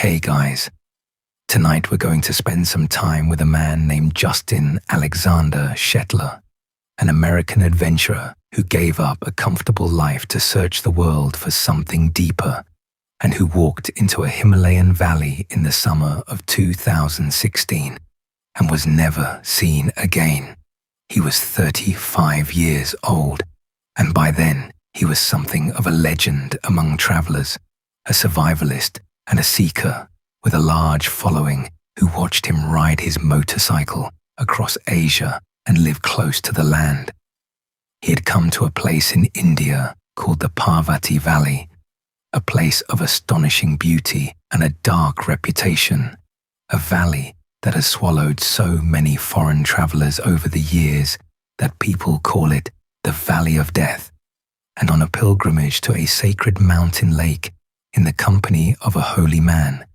Hey guys, tonight we're going to spend some time with a man named Justin Alexander Shetler, an American adventurer who gave up a comfortable life to search the world for something deeper and who walked into a Himalayan valley in the summer of 2016 and was never seen again. He was 35 years old, and by then he was something of a legend among travelers, a survivalist and a seeker with a large following who watched him ride his motorcycle across Asia and live close to the land. He had come to a place in India called the Parvati Valley, a place of astonishing beauty and a dark reputation, a valley that has swallowed so many foreign travelers over the years that people call it the Valley of Death. And on a pilgrimage to a sacred mountain lake in the company of a holy man,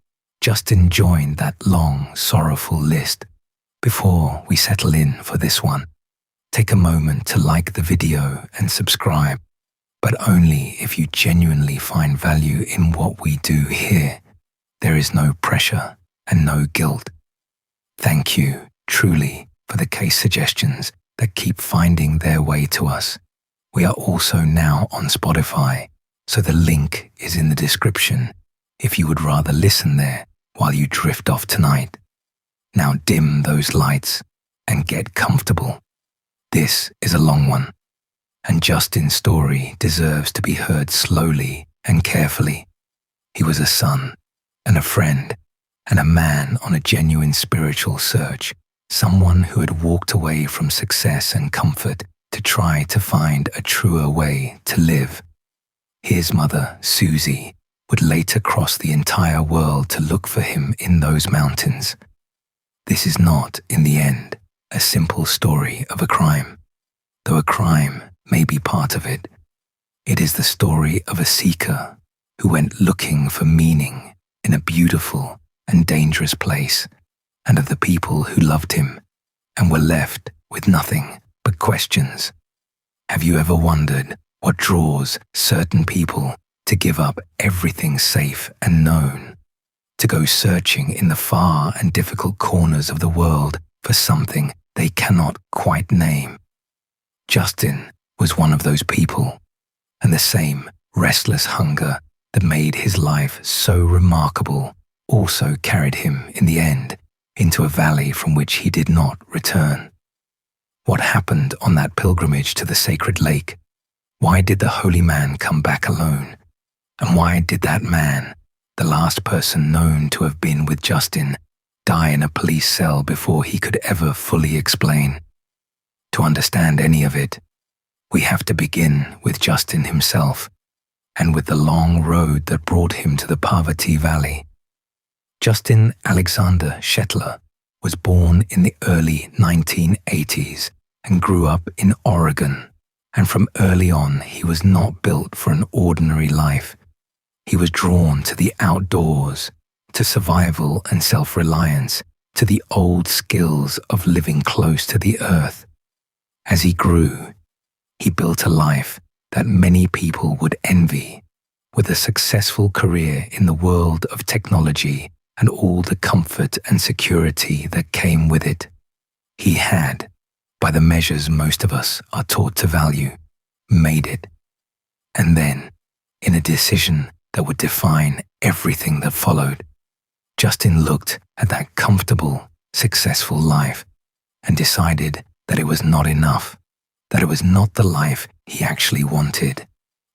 Justin joined that long, sorrowful list. Before we settle in for this one, take a moment to like the video and subscribe, but only if you genuinely find value in what we do here. There is no pressure and no guilt. Thank you, truly, for the case suggestions that keep finding their way to us. We are also now on Spotify, so the link is in the description if you would rather listen there while you drift off tonight. Now dim those lights and get comfortable. This is a long one, and Justin's story deserves to be heard slowly and carefully. He was a son and a friend and a man on a genuine spiritual search, someone who had walked away from success and comfort to try to find a truer way to live. His mother, Susie, would later cross the entire world to look for him in those mountains. This is not, in the end, a simple story of a crime. Though a crime may be part of it, it is the story of a seeker who went looking for meaning in a beautiful and dangerous place, and of the people who loved him and were left with nothing but questions. Have you ever wondered what draws certain people to give up everything safe and known, to go searching in the far and difficult corners of the world for something they cannot quite name? Justin was one of those people, and the same restless hunger that made his life so remarkable also carried him in the end into a valley from which he did not return. What happened on that pilgrimage to the sacred lake? Why did the holy man come back alone? And why did that man, the last person known to have been with Justin, die in a police cell before he could ever fully explain? To understand any of it, we have to begin with Justin himself and with the long road that brought him to the Parvati Valley. Justin Alexander Shetler was born in the early 1980s and grew up in Oregon, and from early on he was not built for an ordinary life. He was drawn to the outdoors, to survival and self-reliance, to the old skills of living close to the earth. As he grew, he built a life that many people would envy, with a successful career in the world of technology and all the comfort and security that came with it. He had, by the measures most of us are taught to value, made it. And then, in a decision that would define everything that followed, Justin looked at that comfortable, successful life and decided that it was not enough, that it was not the life he actually wanted,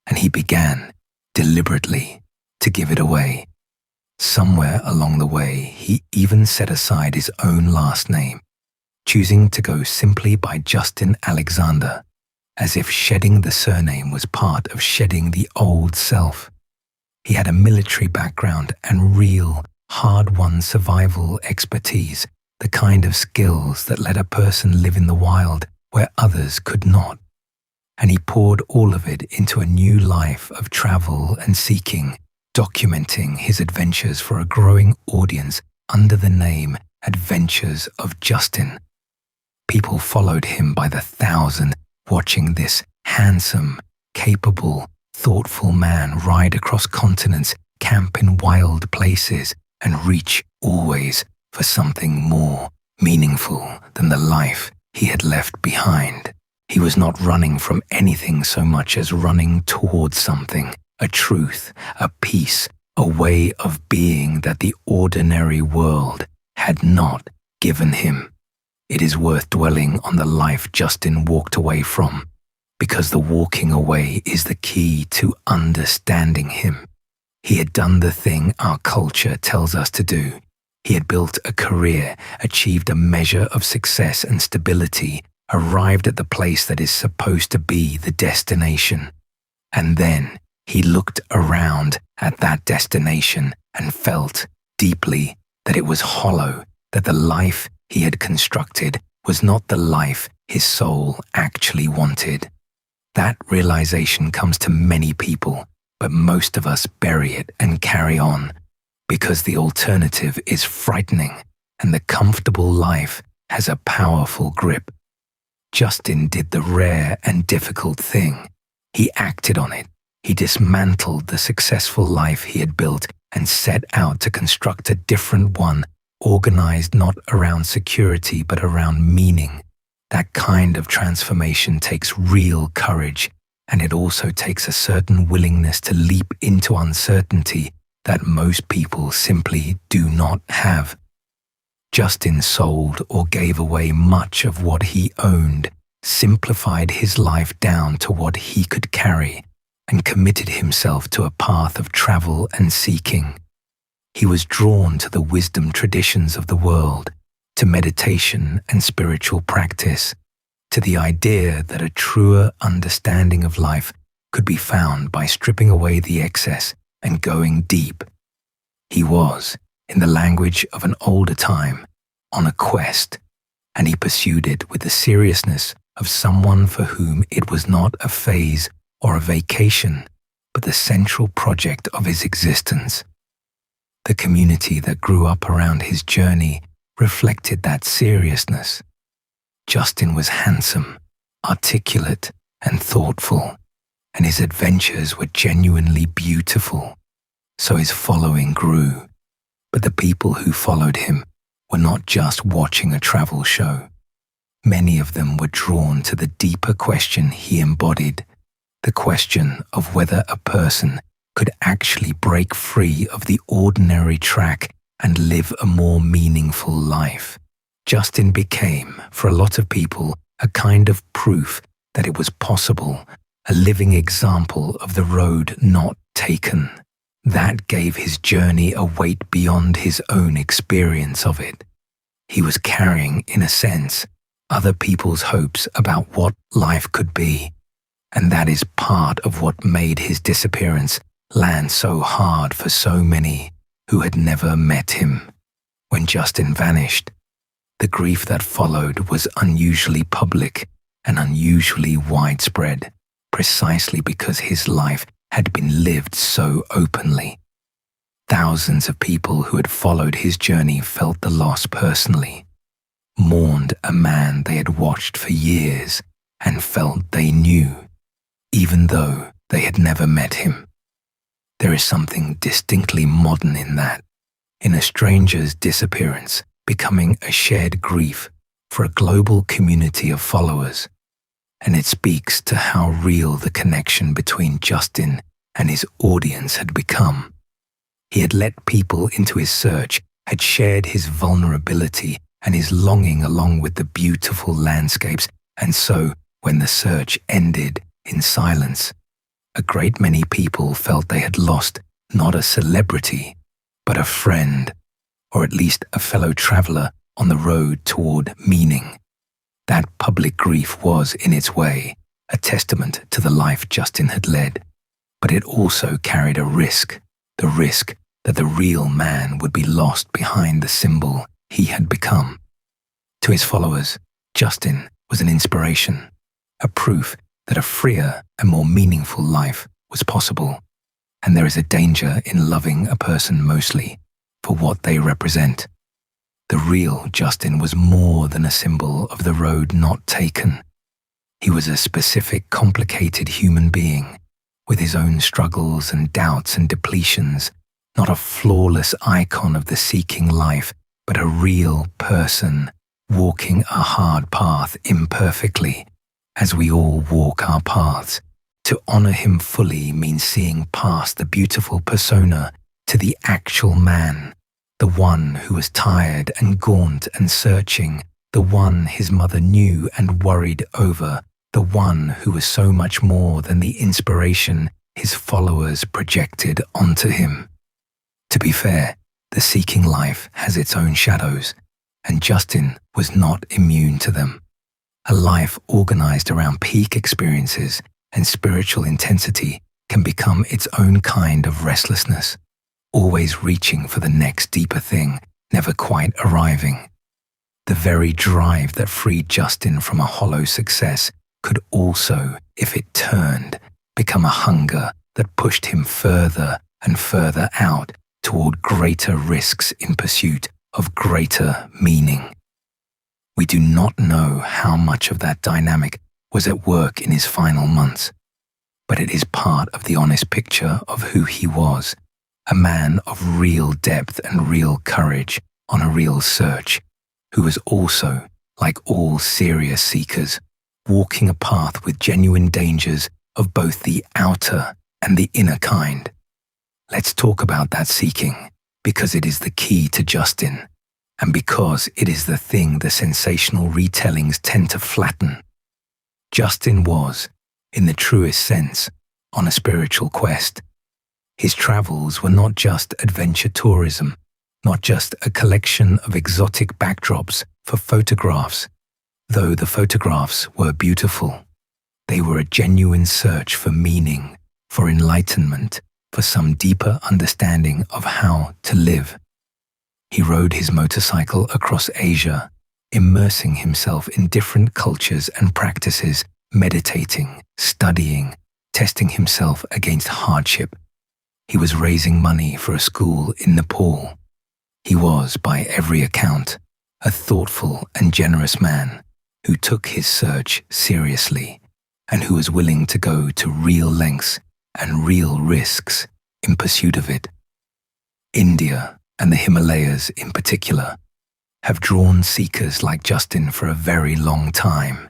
and he began, deliberately, to give it away. Somewhere along the way, he even set aside his own last name, choosing to go simply by Justin Alexander, as if shedding the surname was part of shedding the old self. He had a military background and real, hard-won survival expertise, the kind of skills that let a person live in the wild where others could not. And he poured all of it into a new life of travel and seeking, documenting his adventures for a growing audience under the name Adventures of Justin. People followed him by the thousand, watching this handsome, capable, thoughtful man ride across continents, camp in wild places, and reach always for something more meaningful than the life he had left behind. He was not running from anything so much as running towards something, a truth, a peace, a way of being that the ordinary world had not given him. It is worth dwelling on the life Justin walked away from, because the walking away is the key to understanding him. He had done the thing our culture tells us to do. He had built a career, achieved a measure of success and stability, arrived at the place that is supposed to be the destination. And then he looked around at that destination and felt deeply that it was hollow, that the life he had constructed was not the life his soul actually wanted. That realization comes to many people, but most of us bury it and carry on, because the alternative is frightening and the comfortable life has a powerful grip. Justin did the rare and difficult thing. He acted on it. He dismantled the successful life he had built and set out to construct a different one, organized not around security but around meaning. That kind of transformation takes real courage, and it also takes a certain willingness to leap into uncertainty that most people simply do not have. Justin sold or gave away much of what he owned, simplified his life down to what he could carry, and committed himself to a path of travel and seeking. He was drawn to the wisdom traditions of the world, to meditation and spiritual practice, to the idea that a truer understanding of life could be found by stripping away the excess and going deep. He was, in the language of an older time, on a quest, and he pursued it with the seriousness of someone for whom it was not a phase or a vacation, but the central project of his existence. The community that grew up around his journey reflected that seriousness. Justin was handsome, articulate, and thoughtful, and his adventures were genuinely beautiful. So his following grew, but the people who followed him were not just watching a travel show. Many of them were drawn to the deeper question he embodied, the question of whether a person could actually break free of the ordinary track and live a more meaningful life. Justin became, for a lot of people, a kind of proof that it was possible, a living example of the road not taken. That gave his journey a weight beyond his own experience of it. He was carrying, in a sense, other people's hopes about what life could be, and that is part of what made his disappearance land so hard for so many who had never met him. When Justin vanished, the grief that followed was unusually public and unusually widespread, precisely because his life had been lived so openly. Thousands of people who had followed his journey felt the loss personally, mourned a man they had watched for years and felt they knew, even though they had never met him. There is something distinctly modern in that, in a stranger's disappearance becoming a shared grief for a global community of followers, and it speaks to how real the connection between Justin and his audience had become. He had let people into his search, had shared his vulnerability and his longing along with the beautiful landscapes, and so, when the search ended in silence, a great many people felt they had lost not a celebrity, but a friend, or at least a fellow traveler on the road toward meaning. That public grief was, in its way, a testament to the life Justin had led, but it also carried a risk, the risk that the real man would be lost behind the symbol he had become. To his followers, Justin was an inspiration, a proof that a freer and more meaningful life was possible, and there is a danger in loving a person mostly for what they represent. The real Justin was more than a symbol of the road not taken. He was a specific, complicated human being, with his own struggles and doubts and depletions, not a flawless icon of the seeking life, but a real person walking a hard path imperfectly, as we all walk our paths. To honor him fully means seeing past the beautiful persona to the actual man, the one who was tired and gaunt and searching, the one his mother knew and worried over, the one who was so much more than the inspiration his followers projected onto him. To be fair, the seeking life has its own shadows, and Justin was not immune to them. A life organized around peak experiences and spiritual intensity can become its own kind of restlessness, always reaching for the next deeper thing, never quite arriving. The very drive that freed Justin from a hollow success could also, if it turned, become a hunger that pushed him further and further out toward greater risks in pursuit of greater meaning. We do not know how much of that dynamic was at work in his final months, but it is part of the honest picture of who he was, a man of real depth and real courage on a real search, who was also, like all serious seekers, walking a path with genuine dangers of both the outer and the inner kind. Let's talk about that seeking, because it is the key to Justin, and because it is the thing the sensational retellings tend to flatten. Justin was, in the truest sense, on a spiritual quest. His travels were not just adventure tourism, not just a collection of exotic backdrops for photographs, though the photographs were beautiful. They were a genuine search for meaning, for enlightenment, for some deeper understanding of how to live. He rode his motorcycle across Asia, immersing himself in different cultures and practices, meditating, studying, testing himself against hardship. He was raising money for a school in Nepal. He was, by every account, a thoughtful and generous man who took his search seriously and who was willing to go to real lengths and real risks in pursuit of it. India, and the Himalayas in particular, have drawn seekers like Justin for a very long time.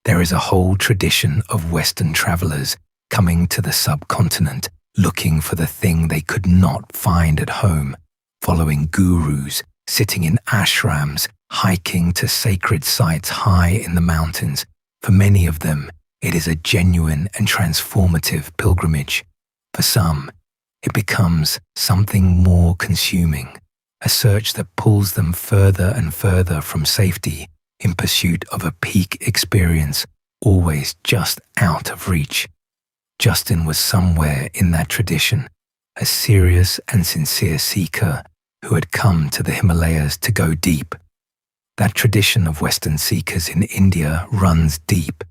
There is a whole tradition of Western travelers coming to the subcontinent looking for the thing they could not find at home, following gurus, sitting in ashrams, hiking to sacred sites high in the mountains. For many of them, it is a genuine and transformative pilgrimage. For some, it becomes something more consuming, a search that pulls them further and further from safety in pursuit of a peak experience, always just out of reach. Justin was somewhere in that tradition, a serious and sincere seeker who had come to the Himalayas to go deep. That tradition of Western seekers in India runs deep,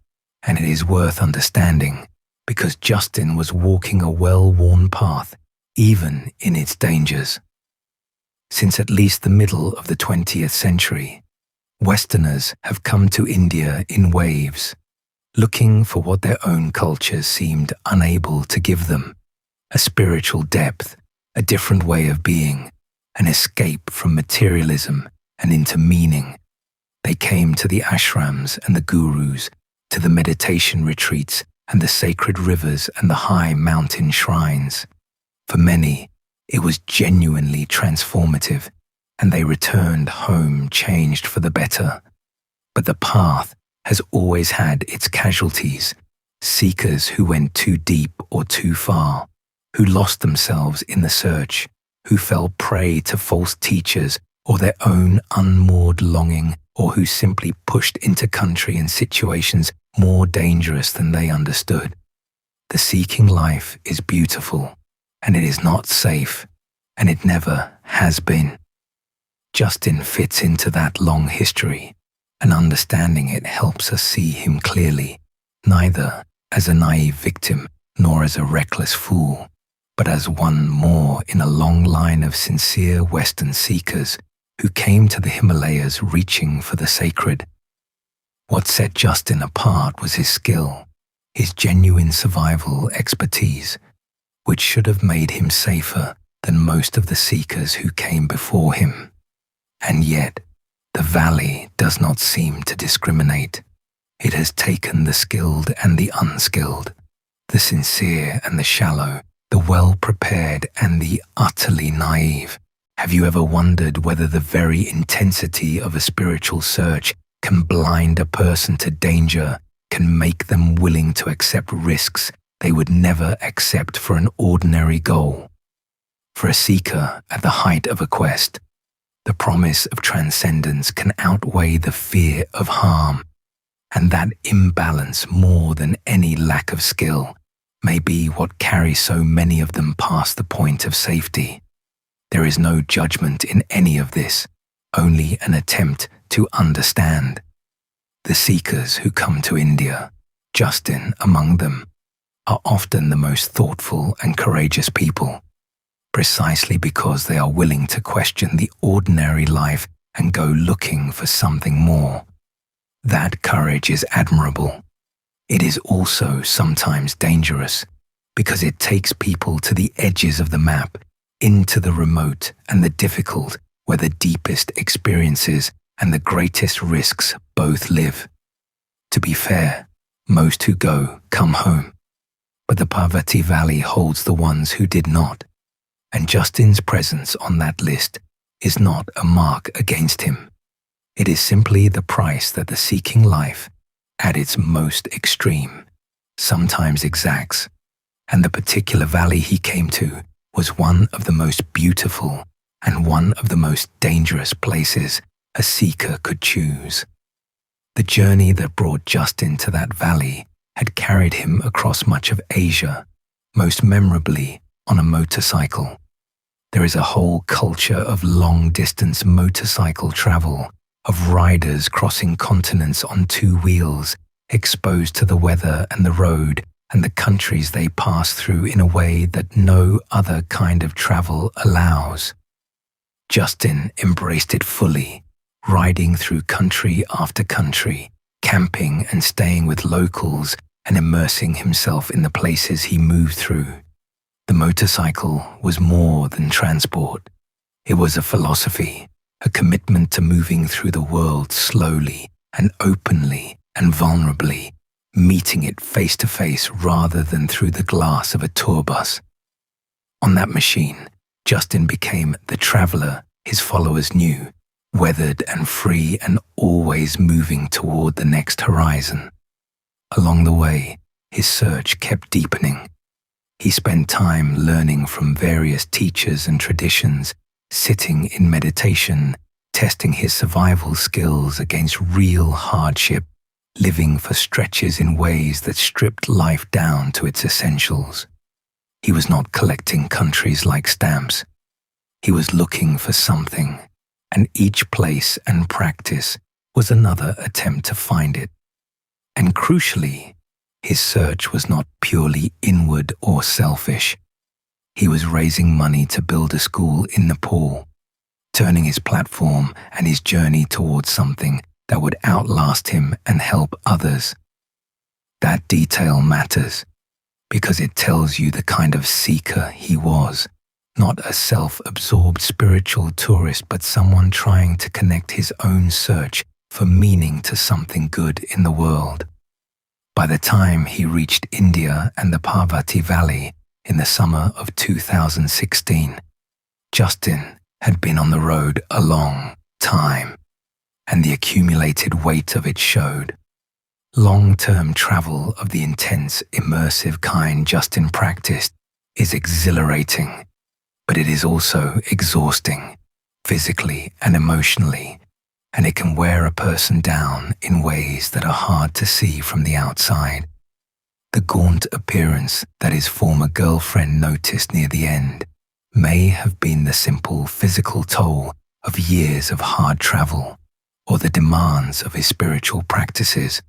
and it is worth understanding because Justin was walking a well-worn path, even in its dangers. Since at least the middle of the 20th century, Westerners have come to India in waves, looking for what their own cultures seemed unable to give them: a spiritual depth, a different way of being, an escape from materialism and into meaning. They came to the ashrams and the gurus, to the meditation retreats and the sacred rivers and the high mountain shrines. For many, it was genuinely transformative, and they returned home changed for the better. But the path has always had its casualties, seekers who went too deep or too far, who lost themselves in the search, who fell prey to false teachers or their own unmoored longing, or who simply pushed into country and situations more dangerous than they understood. The seeking life is beautiful, and it is not safe, and it never has been. Justin fits into that long history, and understanding it helps us see him clearly, neither as a naive victim nor as a reckless fool, but as one more in a long line of sincere Western seekers who came to the Himalayas reaching for the sacred. What set Justin apart was his skill, his genuine survival expertise, which should have made him safer than most of the seekers who came before him. And yet, the valley does not seem to discriminate. It has taken the skilled and the unskilled, the sincere and the shallow, the well-prepared and the utterly naive. Have you ever wondered whether the very intensity of a spiritual search can blind a person to danger, can make them willing to accept risks they would never accept for an ordinary goal? For a seeker at the height of a quest, the promise of transcendence can outweigh the fear of harm, and that imbalance more than any lack of skill may be what carries so many of them past the point of safety. There is no judgment in any of this, only an attempt to understand. The seekers who come to India, Justin among them, are often the most thoughtful and courageous people, precisely because they are willing to question the ordinary life and go looking for something more. That courage is admirable. It is also sometimes dangerous, because it takes people to the edges of the map, into the remote and the difficult, where the deepest experiences and the greatest risks both live. To be fair, most who go come home, but the Parvati Valley holds the ones who did not, and Justin's presence on that list is not a mark against him. It is simply the price that the seeking life, at its most extreme, sometimes exacts, and the particular valley he came to was one of the most beautiful and one of the most dangerous places a seeker could choose. The journey that brought Justin to that valley had carried him across much of Asia, most memorably on a motorcycle. There is a whole culture of long-distance motorcycle travel, of riders crossing continents on two wheels, exposed to the weather and the road and the countries they pass through in a way that no other kind of travel allows. Justin embraced it fully, riding through country after country, camping and staying with locals and immersing himself in the places he moved through. The motorcycle was more than transport. It was a philosophy, a commitment to moving through the world slowly and openly and vulnerably, meeting it face to face rather than through the glass of a tour bus. On that machine, Justin became the traveler his followers knew, weathered and free and always moving toward the next horizon. Along the way, his search kept deepening. He spent time learning from various teachers and traditions, sitting in meditation, testing his survival skills against real hardship, living for stretches in ways that stripped life down to its essentials. He was not collecting countries like stamps. He was looking for something, and each place and practice was another attempt to find it. And crucially, his search was not purely inward or selfish. He was raising money to build a school in Nepal, turning his platform and his journey towards something that would outlast him and help others. That detail matters, because it tells you the kind of seeker he was, not a self-absorbed spiritual tourist, but someone trying to connect his own search for meaning to something good in the world. By the time he reached India and the Parvati Valley in the summer of 2016, Justin had been on the road a long time, and the accumulated weight of it showed. Long-term travel of the intense, immersive kind Justin practiced is exhilarating, but it is also exhausting, physically and emotionally, and it can wear a person down in ways that are hard to see from the outside. The gaunt appearance that his former girlfriend noticed near the end may have been the simple physical toll of years of hard travel, or the demands of his spiritual practices,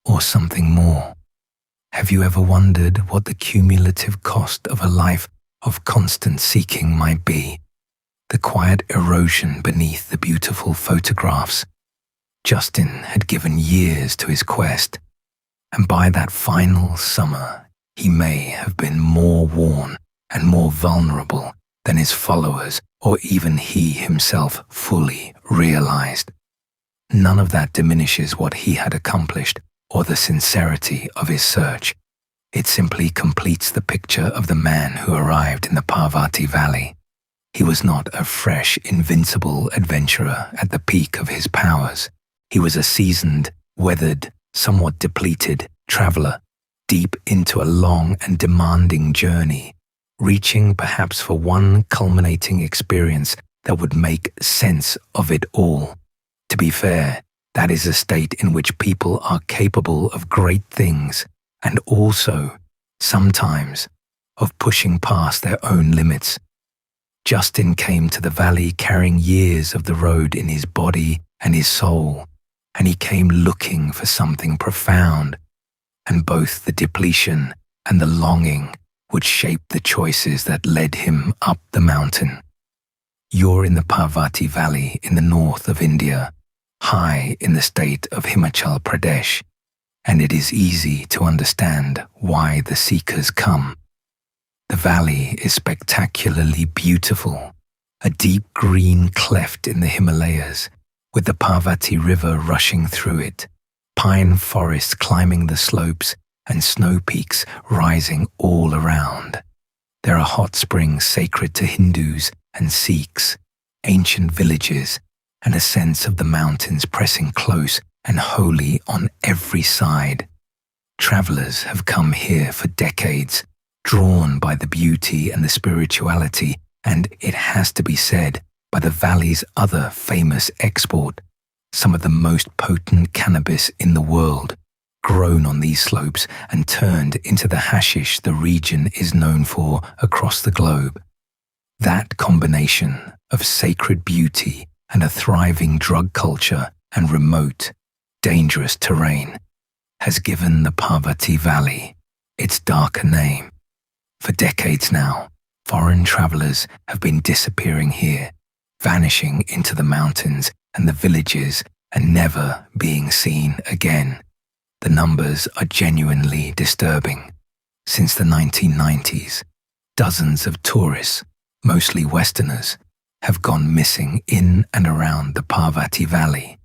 or something more. Have you ever wondered what the cumulative cost of a life of constant seeking might be? The quiet erosion beneath the beautiful photographs. Justin had given years to his quest, and by that final summer, he may have been more worn and more vulnerable than his followers or even he himself fully realized. None of that diminishes what he had accomplished or the sincerity of his search. It simply completes the picture of the man who arrived in the Parvati Valley. He was not a fresh, invincible adventurer at the peak of his powers. He was a seasoned, weathered, somewhat depleted traveler, deep into a long and demanding journey, reaching perhaps for one culminating experience that would make sense of it all. To be fair, that is a state in which people are capable of great things and also, sometimes, of pushing past their own limits. Justin came to the valley carrying years of the road in his body and his soul, and he came looking for something profound, and both the depletion and the longing would shape the choices that led him up the mountain. You're in the Parvati Valley in the north of India, high in the state of Himachal Pradesh, and it is easy to understand why the seekers come. The valley is spectacularly beautiful, a deep green cleft in the Himalayas, with the Parvati River rushing through it, pine forests climbing the slopes, and snow peaks rising all around. There are hot springs sacred to Hindus and Sikhs, ancient villages, and a sense of the mountains pressing close and holy on every side. Travelers have come here for decades, drawn by the beauty and the spirituality, and it has to be said, by the valley's other famous export, some of the most potent cannabis in the world, grown on these slopes and turned into the hashish the region is known for across the globe. That combination of sacred beauty and a thriving drug culture and remote, dangerous terrain has given the Parvati Valley its darker name. For decades now, foreign travelers have been disappearing here, vanishing into the mountains and the villages and never being seen again. The numbers are genuinely disturbing. Since the 1990s, dozens of tourists, mostly Westerners, have gone missing in and around the Parvati Valley,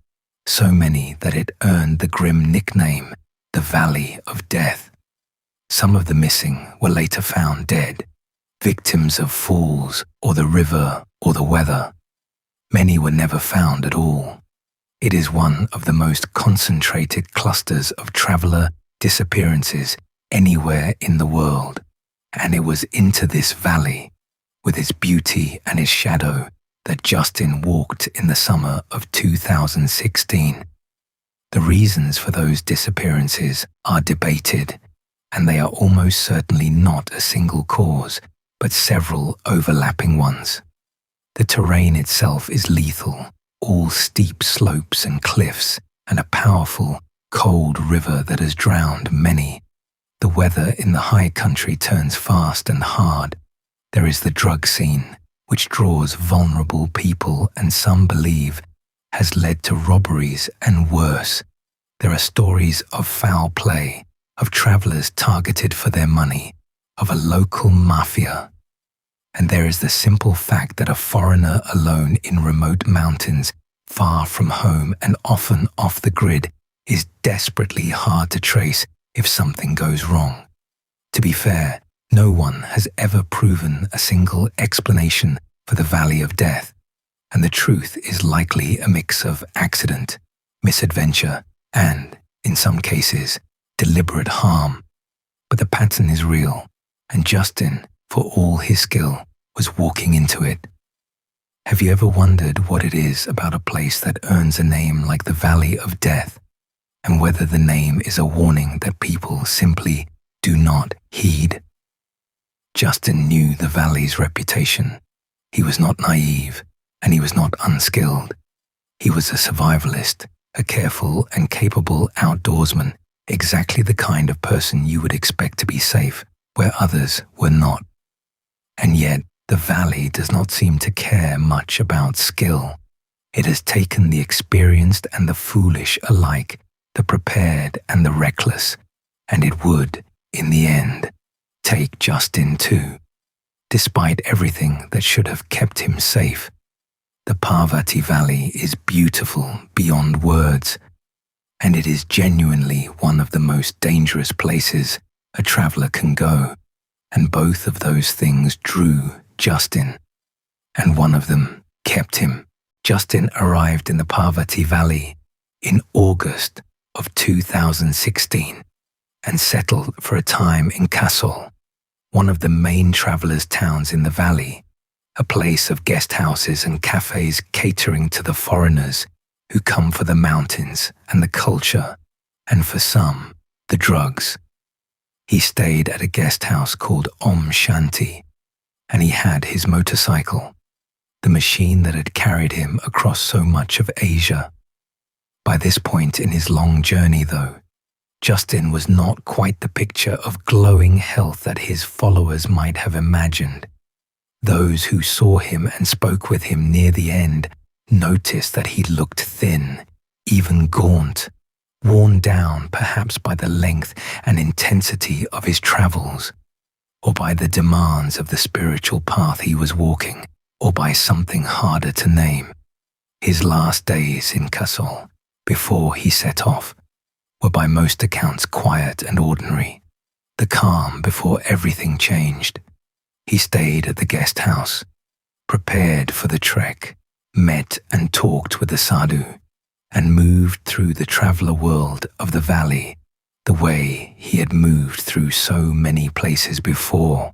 so many that it earned the grim nickname, the Valley of Death. Some of the missing were later found dead, victims of falls or the river or the weather. Many were never found at all. It is one of the most concentrated clusters of traveler disappearances anywhere in the world, and it was into this valley, with its beauty and its shadow, that Justin walked in the summer of 2016. The reasons for those disappearances are debated, and they are almost certainly not a single cause, but several overlapping ones. The terrain itself is lethal, all steep slopes and cliffs, and a powerful, cold river that has drowned many. The weather in the high country turns fast and hard. There is the drug scene, which draws vulnerable people and some believe has led to robberies and worse. There are stories of foul play, of travelers targeted for their money, of a local mafia. And there is the simple fact that a foreigner alone in remote mountains, far from home and often off the grid, is desperately hard to trace if something goes wrong. To be fair, no one has ever proven a single explanation for the Valley of Death, and the truth is likely a mix of accident, misadventure, and, in some cases, deliberate harm. But the pattern is real, and Justin, for all his skill, was walking into it. Have you ever wondered what it is about a place that earns a name like the Valley of Death, and whether the name is a warning that people simply do not heed? Justin knew the valley's reputation. He was not naive, and he was not unskilled. He was a survivalist, a careful and capable outdoorsman, exactly the kind of person you would expect to be safe where others were not. And yet, the valley does not seem to care much about skill. It has taken the experienced and the foolish alike, the prepared and the reckless, and it would, in the end, take Justin too. despite everything that should have kept him safe. The Parvati Valley is beautiful beyond words, and it is genuinely one of the most dangerous places a traveler can go, and both of those things drew Justin, and one of them kept him. Justin arrived in the Parvati Valley in August of 2016 and settled for a time in Kasol, one of the main travelers' towns in the valley, a place of guest houses and cafes catering to the foreigners who come for the mountains and the culture, and for some, the drugs. He stayed at a guest house called Om Shanti, and he had his motorcycle, the machine that had carried him across so much of Asia. By this point in his long journey, though, Justin was not quite the picture of glowing health that his followers might have imagined. Those who saw him and spoke with him near the end noticed that he looked thin, even gaunt, worn down perhaps by the length and intensity of his travels, or by the demands of the spiritual path he was walking, or by something harder to name. His last days in Kasol, before he set off, were by most accounts quiet and ordinary, the calm before everything changed. He stayed at the guest house, prepared for the trek, met and talked with the sadhu, and moved through the traveler world of the valley the way he had moved through so many places before.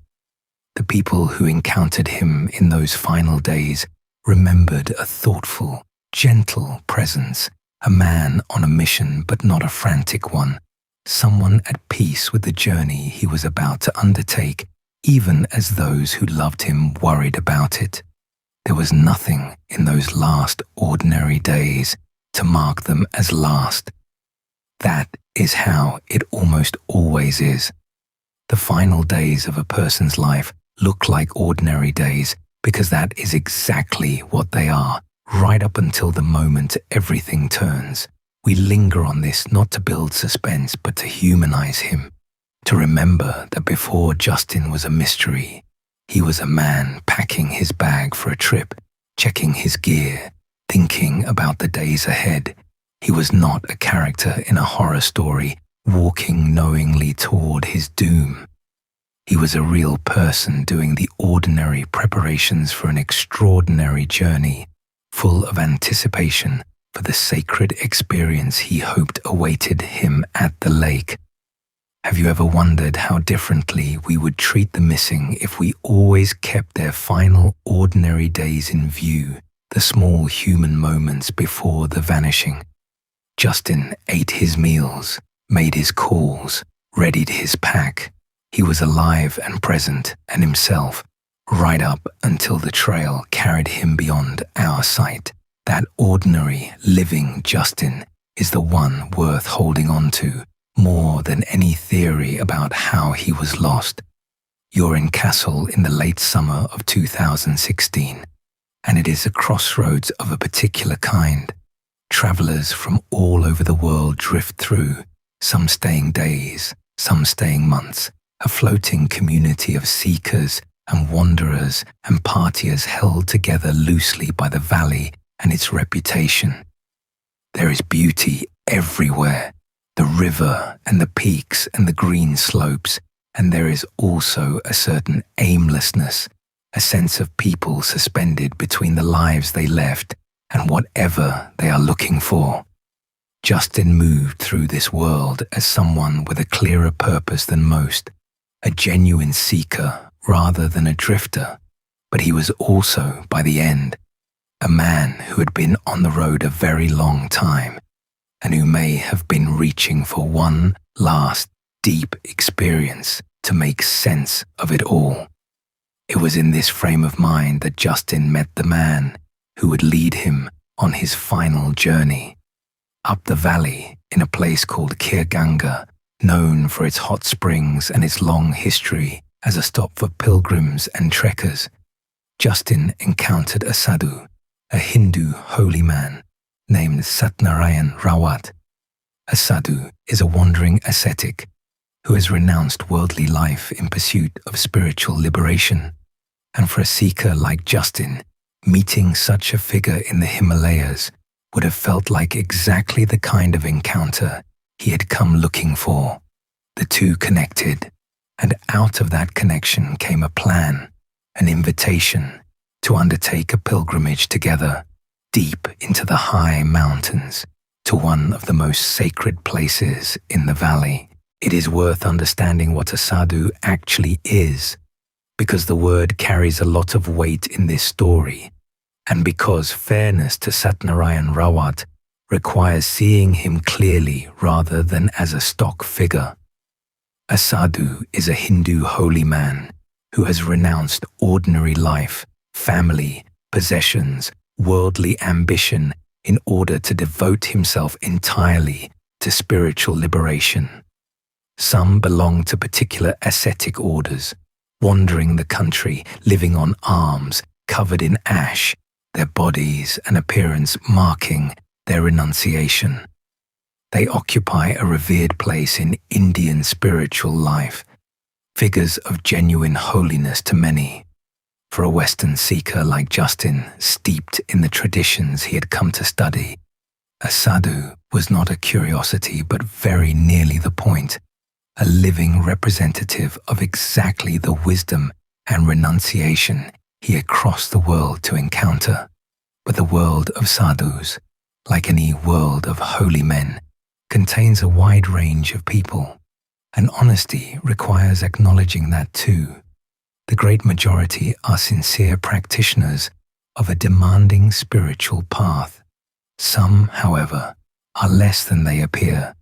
The people who encountered him in those final days remembered a thoughtful, gentle presence, a man on a mission but not a frantic one, someone at peace with the journey he was about to undertake, even as those who loved him worried about it. There was nothing in those last ordinary days to mark them as last. That is how it almost always is. The final days of a person's life look like ordinary days because that is exactly what they are, right up until the moment everything turns. We linger on this not to build suspense but to humanize him, to remember that before Justin was a mystery, he was a man packing his bag for a trip, checking his gear, thinking about the days ahead. He was not a character in a horror story, walking knowingly toward his doom. He was a real person doing the ordinary preparations for an extraordinary journey, full of anticipation for the sacred experience he hoped awaited him at the lake. Have you ever wondered how differently we would treat the missing if we always kept their final ordinary days in view, the small human moments before the vanishing? Justin ate his meals, made his calls, readied his pack. He was alive and present and himself, right up until the trail carried him beyond our sight. That ordinary, living Justin is the one worth holding on to, more than any theory about how he was lost. You're in Kasol in the late summer of 2016, and it is a crossroads of a particular kind. Travelers from all over the world drift through, some staying days, some staying months, a floating community of seekers and wanderers and partiers held together loosely by the valley and its reputation. There is beauty everywhere, the river and the peaks and the green slopes, and there is also a certain aimlessness, a sense of people suspended between the lives they left and whatever they are looking for. Justin moved through this world as someone with a clearer purpose than most, a genuine seeker rather than a drifter, but he was also, by the end, a man who had been on the road a very long time and who may have been reaching for one last deep experience to make sense of it all. It was in this frame of mind that Justin met the man who would lead him on his final journey. Up the valley, in a place called Kirganga, known for its hot springs and its long history as a stop for pilgrims and trekkers, Justin encountered a sadhu, a Hindu holy man named Satnarayan Rawat. A sadhu is a wandering ascetic who has renounced worldly life in pursuit of spiritual liberation. And for a seeker like Justin, meeting such a figure in the Himalayas would have felt like exactly the kind of encounter he had come looking for. The two connected, and out of that connection came a plan, an invitation to undertake a pilgrimage together, deep into the high mountains, to one of the most sacred places in the valley. It is worth understanding what a sadhu actually is, because the word carries a lot of weight in this story, and because fairness to Satnarayan Rawat requires seeing him clearly rather than as a stock figure. A sadhu is a Hindu holy man who has renounced ordinary life, family, possessions, worldly ambition in order to devote himself entirely to spiritual liberation. Some belong to particular ascetic orders, wandering the country, living on alms, covered in ash, their bodies and appearance marking their renunciation. They occupy a revered place in Indian spiritual life, figures of genuine holiness to many. For a Western seeker like Justin, steeped in the traditions he had come to study, a sadhu was not a curiosity but very nearly the point, a living representative of exactly the wisdom and renunciation he had crossed the world to encounter. But the world of sadhus, like any world of holy men, contains a wide range of people, and honesty requires acknowledging that too. The great majority are sincere practitioners of a demanding spiritual path. Some, however, are less than they appear,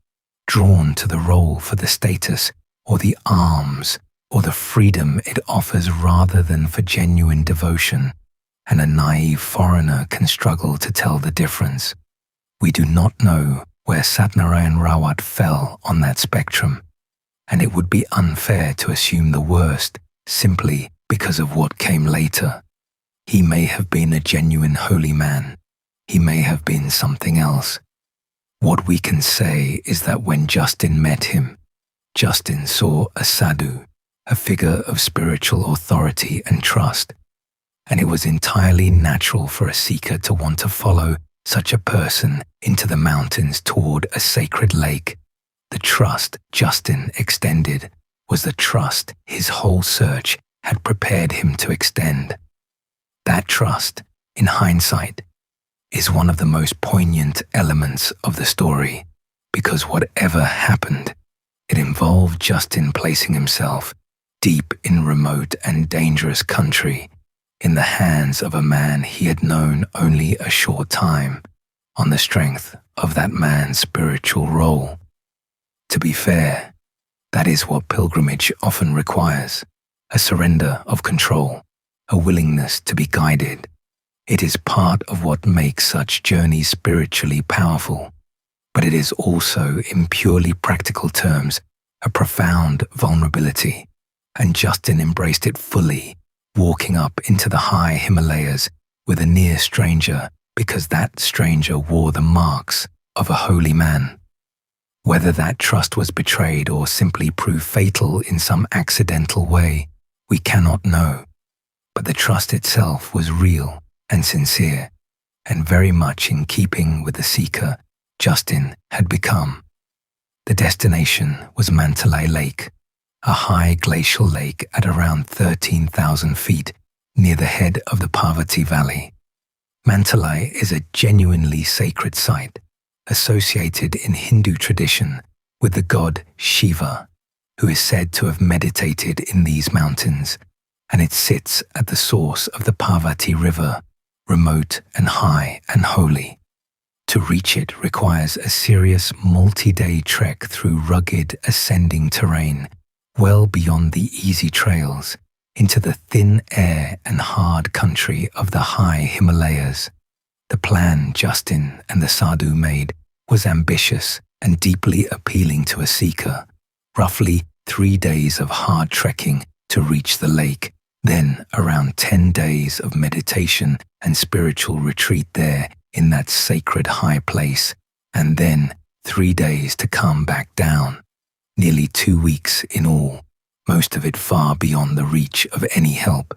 drawn to the role for the status or the alms or the freedom it offers rather than for genuine devotion, and a naive foreigner can struggle to tell the difference. We do not know where Satnarayan Rawat fell on that spectrum, and it would be unfair to assume the worst simply because of what came later. He may have been a genuine holy man. He may have been something else. What we can say is that when Justin met him, Justin saw a sadhu, a figure of spiritual authority and trust, and it was entirely natural for a seeker to want to follow such a person into the mountains toward a sacred lake. The trust Justin extended was the trust his whole search had prepared him to extend. That trust, in hindsight, is one of the most poignant elements of the story, because whatever happened, it involved Justin placing himself deep in remote and dangerous country, in the hands of a man he had known only a short time, on the strength of that man's spiritual role. To be fair, that is what pilgrimage often requires, a surrender of control, a willingness to be guided. It is part of what makes such journeys spiritually powerful, but it is also, in purely practical terms, a profound vulnerability, and Justin embraced it fully, walking up into the high Himalayas with a near stranger because that stranger wore the marks of a holy man. Whether that trust was betrayed or simply proved fatal in some accidental way, we cannot know. But the trust itself was real and sincere, and very much in keeping with the seeker Justin had become. The destination was Mantalai Lake, a high glacial lake at around 13,000 feet near the head of the Parvati Valley. Mantalai is a genuinely sacred site, associated in Hindu tradition with the god Shiva, who is said to have meditated in these mountains, and it sits at the source of the Parvati River, remote and high and holy. To reach it requires a serious multi-day trek through rugged ascending terrain, well beyond the easy trails, into the thin air and hard country of the high Himalayas. The plan Justin and the sadhu made was ambitious and deeply appealing to a seeker. Roughly 3 days of hard trekking to reach the lake, then around 10 days of meditation and spiritual retreat there in that sacred high place, and then 3 days to come back down. Nearly 2 weeks in all, most of it far beyond the reach of any help.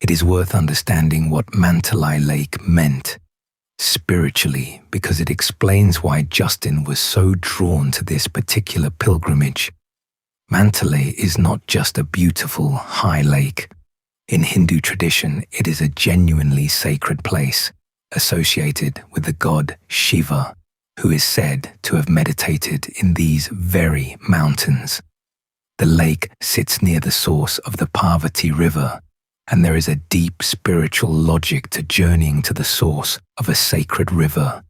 It is worth understanding what Mantalai Lake meant spiritually, because it explains why Justin was so drawn to this particular pilgrimage. Mantalai is not just a beautiful, high lake. In Hindu tradition, it is a genuinely sacred place, associated with the god Shiva, who is said to have meditated in these very mountains. The lake sits near the source of the Parvati river, and there is a deep spiritual logic to journeying to the source of a sacred river,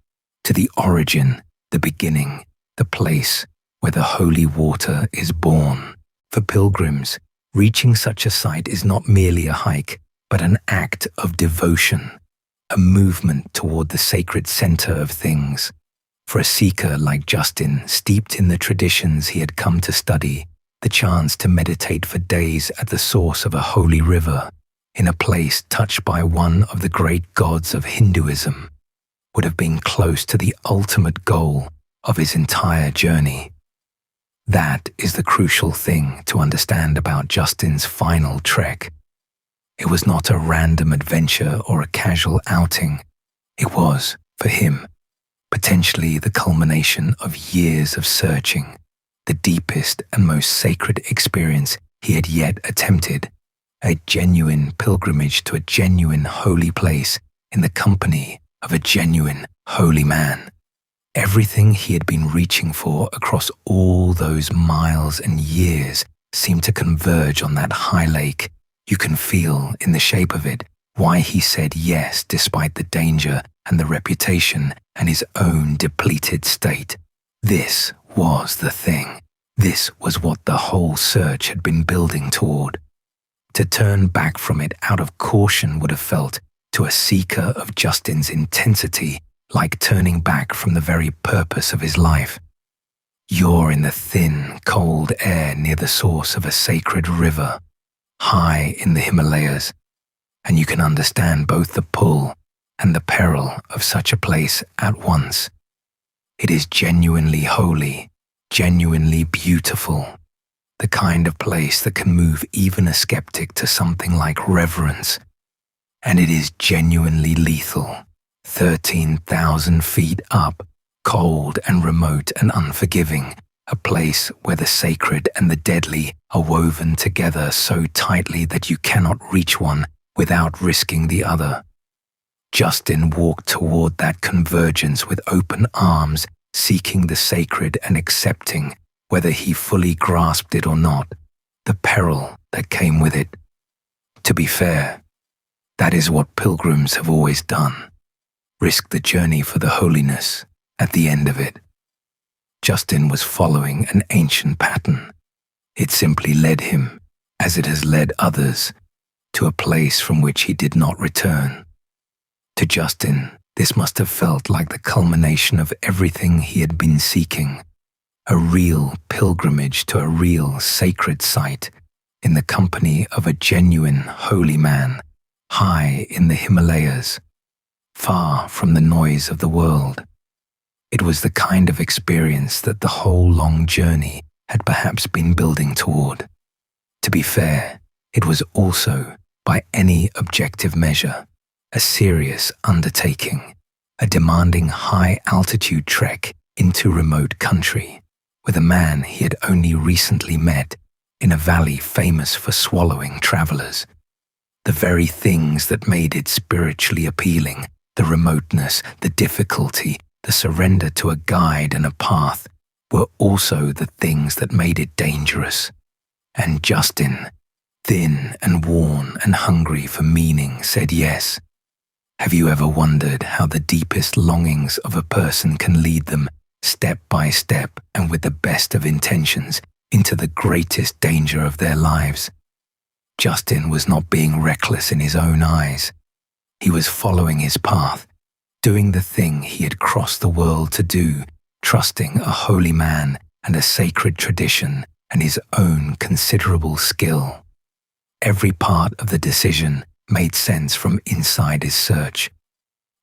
to the origin, the beginning, the place where the holy water is born. For pilgrims, reaching such a site is not merely a hike, but an act of devotion, a movement toward the sacred center of things. For a seeker like Justin, steeped in the traditions he had come to study, the chance to meditate for days at the source of a holy river, in a place touched by one of the great gods of Hinduism, would have been close to the ultimate goal of his entire journey. That is the crucial thing to understand about Justin's final trek. It was not a random adventure or a casual outing. It was, for him, potentially the culmination of years of searching, the deepest and most sacred experience he had yet attempted, a genuine pilgrimage to a genuine holy place in the company of a genuine holy man. Everything he had been reaching for across all those miles and years seemed to converge on that high lake. You can feel in the shape of it why he said yes despite the danger and the reputation and his own depleted state. This was the thing. This was what the whole search had been building toward. To turn back from it out of caution would have felt, to a seeker of Justin's intensity, like turning back from the very purpose of his life. You're in the thin, cold air near the source of a sacred river, high in the Himalayas, and you can understand both the pull and the peril of such a place at once. It is genuinely holy, genuinely beautiful, the kind of place that can move even a skeptic to something like reverence. And it is genuinely lethal, 13,000 feet up, cold and remote and unforgiving, a place where the sacred and the deadly are woven together so tightly that you cannot reach one without risking the other. Justin walked toward that convergence with open arms, seeking the sacred and accepting, whether he fully grasped it or not, the peril that came with it. To be fair, that is what pilgrims have always done, risk the journey for the holiness at the end of it. Justin was following an ancient pattern. It simply led him, as it has led others, to a place from which he did not return. To Justin, this must have felt like the culmination of everything he had been seeking, a real pilgrimage to a real sacred site in the company of a genuine holy man, high in the Himalayas, far from the noise of the world. It was the kind of experience that the whole long journey had perhaps been building toward. To be fair, it was also, by any objective measure, a serious undertaking, a demanding high-altitude trek into remote country, with a man he had only recently met in a valley famous for swallowing travelers. The very things that made it spiritually appealing, the remoteness, the difficulty, the surrender to a guide and a path, were also the things that made it dangerous. And Justin, thin and worn and hungry for meaning, said yes. Have you ever wondered how the deepest longings of a person can lead them, step by step and with the best of intentions, into the greatest danger of their lives? Justin was not being reckless in his own eyes. He was following his path, doing the thing he had crossed the world to do, trusting a holy man and a sacred tradition and his own considerable skill. Every part of the decision made sense from inside his search,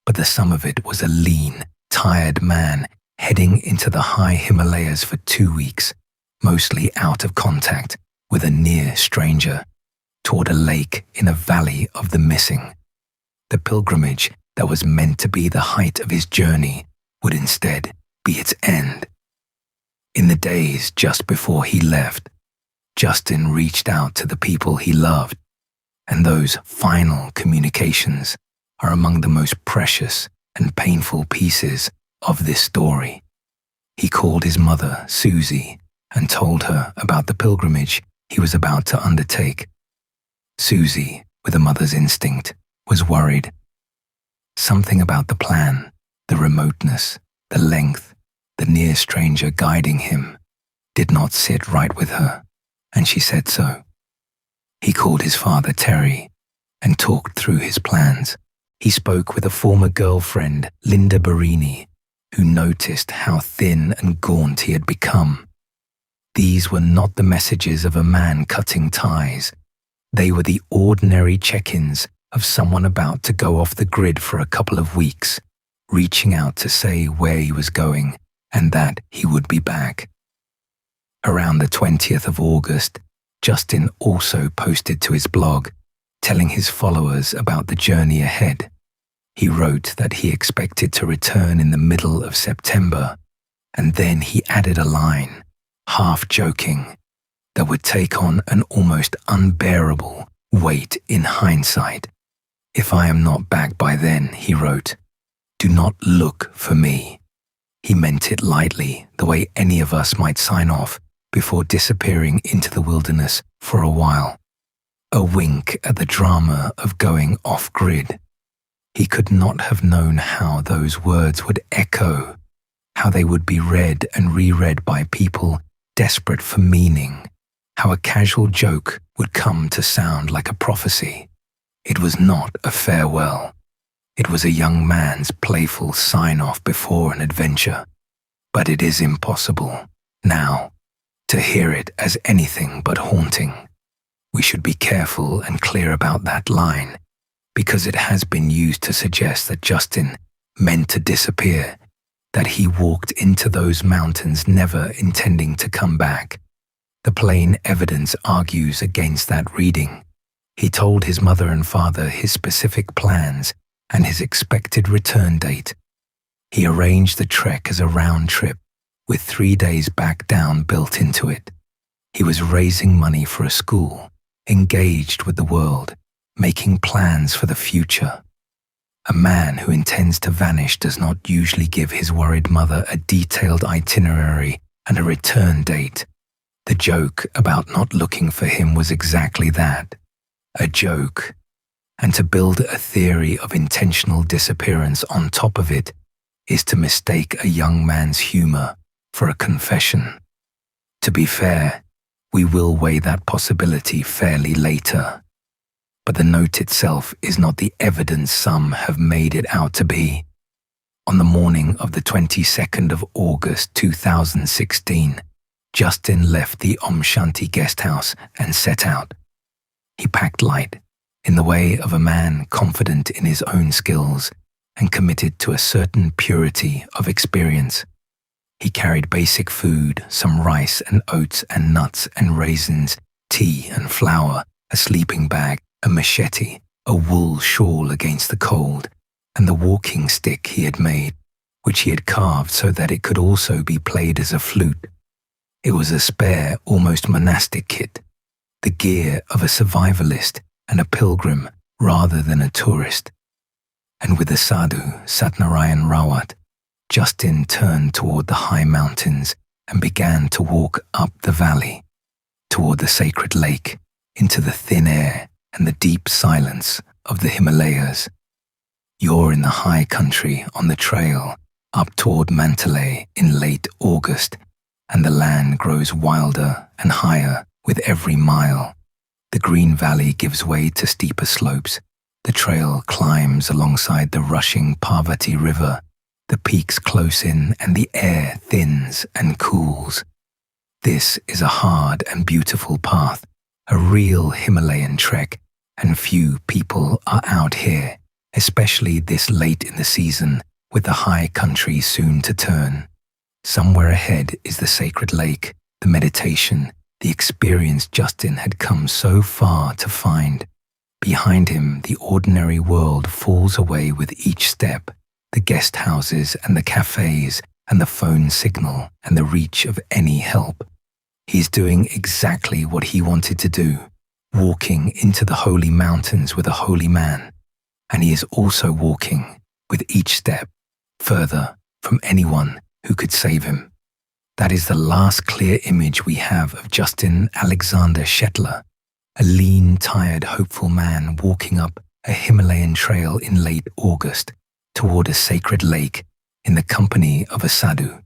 but the sum of it was a lean, tired man heading into the high Himalayas for 2 weeks, mostly out of contact with a near stranger, toward a lake in a valley of the missing. The pilgrimage that was meant to be the height of his journey would instead be its end. In the days just before he left, Justin reached out to the people he loved, and those final communications are among the most precious and painful pieces of this story. He called his mother, Susie, and told her about the pilgrimage he was about to undertake. Susie, with a mother's instinct, was worried. Something about the plan, the remoteness, the length, the near stranger guiding him, did not sit right with her, and she said so. He called his father, Terry, and talked through his plans. He spoke with a former girlfriend, Linda Barini, who noticed how thin and gaunt he had become. These were not the messages of a man cutting ties. They were the ordinary check-ins of someone about to go off the grid for a couple of weeks, reaching out to say where he was going and that he would be back. Around the 20th of August, Justin also posted to his blog, telling his followers about the journey ahead. He wrote that he expected to return in the middle of September, and then he added a line, half joking, that would take on an almost unbearable weight in hindsight. "If I am not back by then," he wrote, "do not look for me." He meant it lightly, the way any of us might sign off before disappearing into the wilderness for a while. A wink at the drama of going off-grid. He could not have known how those words would echo, how they would be read and reread by people desperate for meaning, how a casual joke would come to sound like a prophecy. It was not a farewell. It was a young man's playful sign-off before an adventure. But it is impossible, now, to hear it as anything but haunting. We should be careful and clear about that line, because it has been used to suggest that Justin meant to disappear, that he walked into those mountains never intending to come back. The plain evidence argues against that reading. He told his mother and father his specific plans and his expected return date. He arranged the trek as a round trip, with 3 days back down built into it. He was raising money for a school, engaged with the world, making plans for the future. A man who intends to vanish does not usually give his worried mother a detailed itinerary and a return date. The joke about not looking for him was exactly that, a joke. And to build a theory of intentional disappearance on top of it is to mistake a young man's humor for a confession. To be fair, we will weigh that possibility fairly later. But the note itself is not the evidence some have made it out to be. On the morning of the 22nd of August 2016, Justin left the Om Shanti guest house and set out. He packed light, in the way of a man confident in his own skills and committed to a certain purity of experience. He carried basic food, some rice and oats and nuts and raisins, tea and flour, a sleeping bag, a machete, a wool shawl against the cold, and the walking stick he had made, which he had carved so that it could also be played as a flute. It was a spare, almost monastic kit, the gear of a survivalist and a pilgrim rather than a tourist. And with the sadhu, Satnarayan Rawat, Justin turned toward the high mountains and began to walk up the valley, toward the sacred lake, into the thin air and the deep silence of the Himalayas. You're in the high country on the trail up toward Mantalai in late August, and the land grows wilder and higher with every mile. The green valley gives way to steeper slopes. The trail climbs alongside the rushing Parvati river. The peaks close in and the air thins and cools. This is a hard and beautiful path, a real Himalayan trek, and few people are out here, especially this late in the season with the high country soon to turn. Somewhere ahead is the sacred lake, the meditation, the experienced Justin had come so far to find. Behind him, the ordinary world falls away with each step, the guest houses and the cafes and the phone signal and the reach of any help. He's doing exactly what he wanted to do, walking into the holy mountains with a holy man, and he is also walking, with each step, further from anyone who could save him. That is the last clear image we have of Justin Alexander Shetler, a lean, tired, hopeful man walking up a Himalayan trail in late August toward a sacred lake in the company of a sadhu.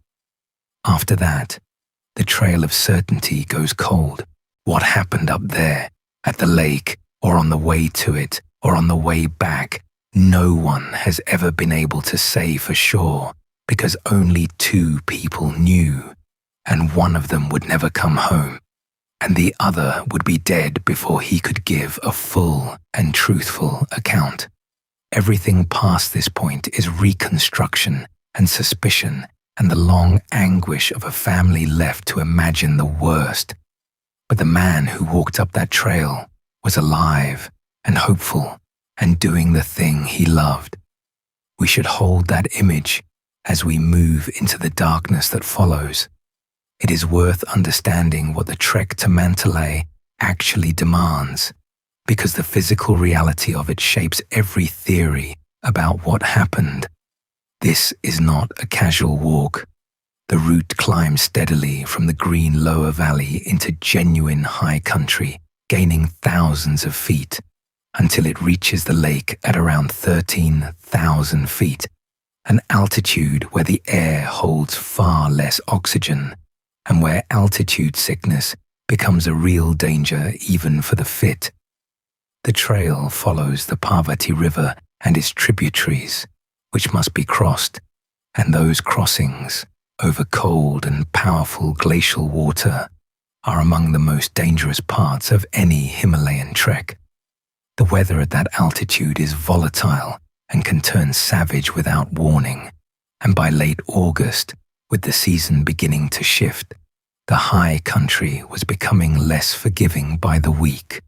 After that, the trail of certainty goes cold. What happened up there, at the lake, or on the way to it, or on the way back, no one has ever been able to say for sure, because only two people knew, and one of them would never come home, and the other would be dead before he could give a full and truthful account. Everything past this point is reconstruction and suspicion and the long anguish of a family left to imagine the worst. But the man who walked up that trail was alive and hopeful and doing the thing he loved. We should hold that image as we move into the darkness that follows. It is worth understanding what the trek to Mantalai actually demands, because the physical reality of it shapes every theory about what happened. This is not a casual walk. The route climbs steadily from the green lower valley into genuine high country, gaining thousands of feet, until it reaches the lake at around 13,000 feet, an altitude where the air holds far less oxygen, and where altitude sickness becomes a real danger even for the fit. The trail follows the Parvati River and its tributaries, which must be crossed, and those crossings, over cold and powerful glacial water, are among the most dangerous parts of any Himalayan trek. The weather at that altitude is volatile and can turn savage without warning, and by late August, with the season beginning to shift, the high country was becoming less forgiving by the week.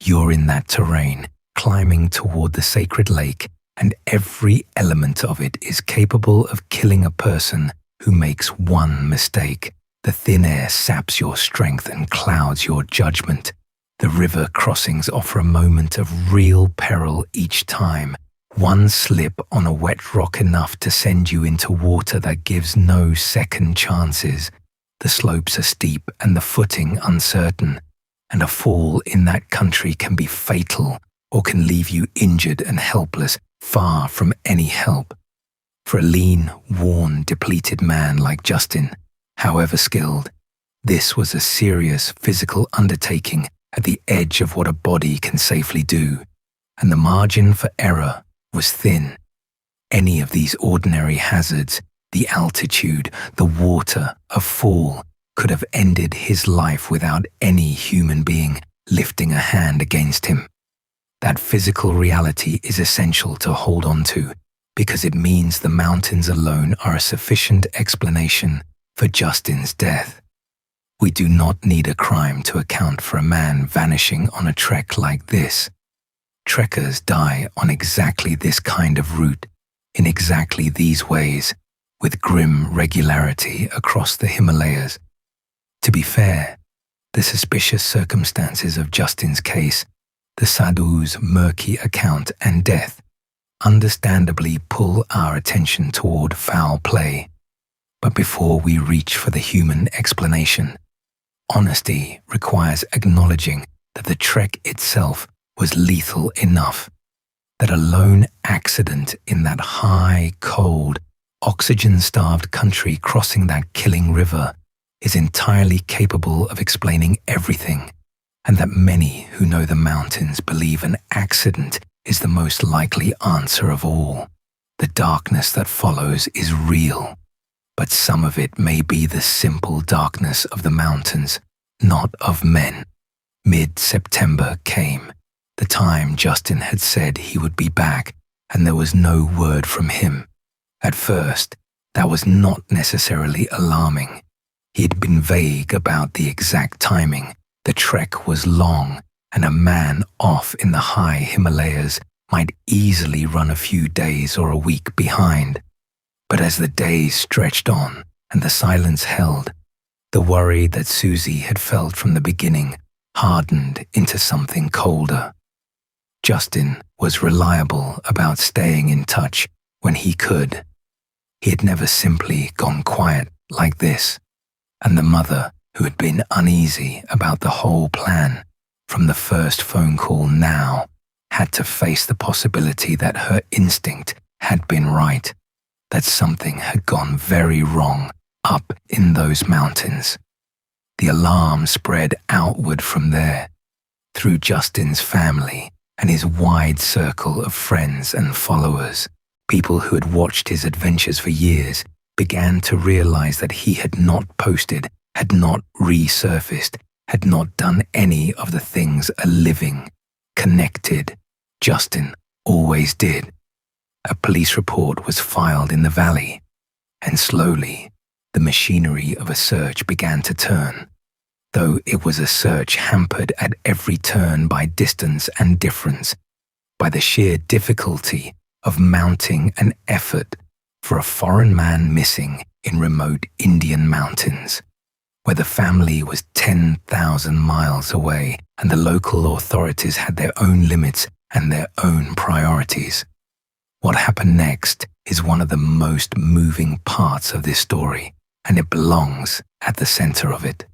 You're in that terrain, climbing toward the sacred lake, and every element of it is capable of killing a person who makes one mistake. The thin air saps your strength and clouds your judgment. The river crossings offer a moment of real peril each time. One slip on a wet rock enough to send you into water that gives no second chances. The slopes are steep and the footing uncertain, and a fall in that country can be fatal or can leave you injured and helpless, far from any help. For a lean, worn, depleted man like Justin, however skilled, this was a serious physical undertaking at the edge of what a body can safely do, and the margin for error was thin. Any of these ordinary hazards, the altitude, the water, a fall, could have ended his life without any human being lifting a hand against him. That physical reality is essential to hold on to, because it means the mountains alone are a sufficient explanation for Justin's death. We do not need a crime to account for a man vanishing on a trek like this. Trekkers die on exactly this kind of route, in exactly these ways, with grim regularity across the Himalayas. To be fair, the suspicious circumstances of Justin's case, the sadhu's murky account and death, understandably pull our attention toward foul play. But before we reach for the human explanation, honesty requires acknowledging that the trek itself was lethal enough, that a lone accident in that high, cold, oxygen-starved country crossing that killing river is entirely capable of explaining everything, and that many who know the mountains believe an accident is the most likely answer of all. The darkness that follows is real, but some of it may be the simple darkness of the mountains, not of men. Mid-September came, the time Justin had said he would be back, and there was no word from him. At first, that was not necessarily alarming. He had been vague about the exact timing. The trek was long, and a man off in the high Himalayas might easily run a few days or a week behind. But as the days stretched on and the silence held, the worry that Susie had felt from the beginning hardened into something colder. Justin was reliable about staying in touch when he could. He had never simply gone quiet like this, and the mother, who had been uneasy about the whole plan from the first phone call, now had to face the possibility that her instinct had been right, that something had gone very wrong up in those mountains. The alarm spread outward from there, through Justin's family and his wide circle of friends and followers. People who had watched his adventures for years began to realize that he had not posted, had not resurfaced, had not done any of the things a living, connected Justin always did. A police report was filed in the valley, and slowly the machinery of a search began to turn, though it was a search hampered at every turn by distance and difference, by the sheer difficulty of mounting an effort for a foreign man missing in remote Indian mountains, where the family was 10,000 miles away and the local authorities had their own limits and their own priorities. What happened next is one of the most moving parts of this story, and it belongs at the center of it.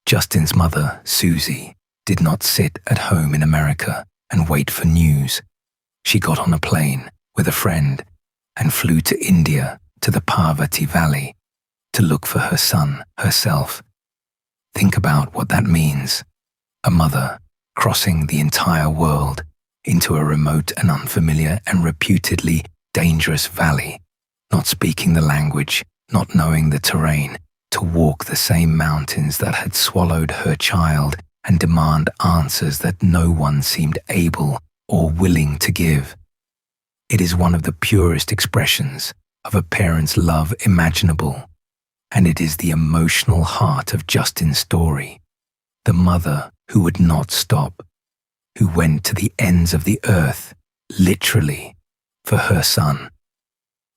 Justin's mother, Susie, did not sit at home in America and wait for news. She got on a plane with a friend and flew to India, to the Parvati Valley, to look for her son herself. Think about what that means. A mother crossing the entire world into a remote and unfamiliar and reputedly dangerous valley, not speaking the language, not knowing the terrain, to walk the same mountains that had swallowed her child and demand answers that no one seemed able or willing to give. It is one of the purest expressions of a parent's love imaginable, and it is the emotional heart of Justin's story. The mother who would not stop, who went to the ends of the earth, literally, for her son.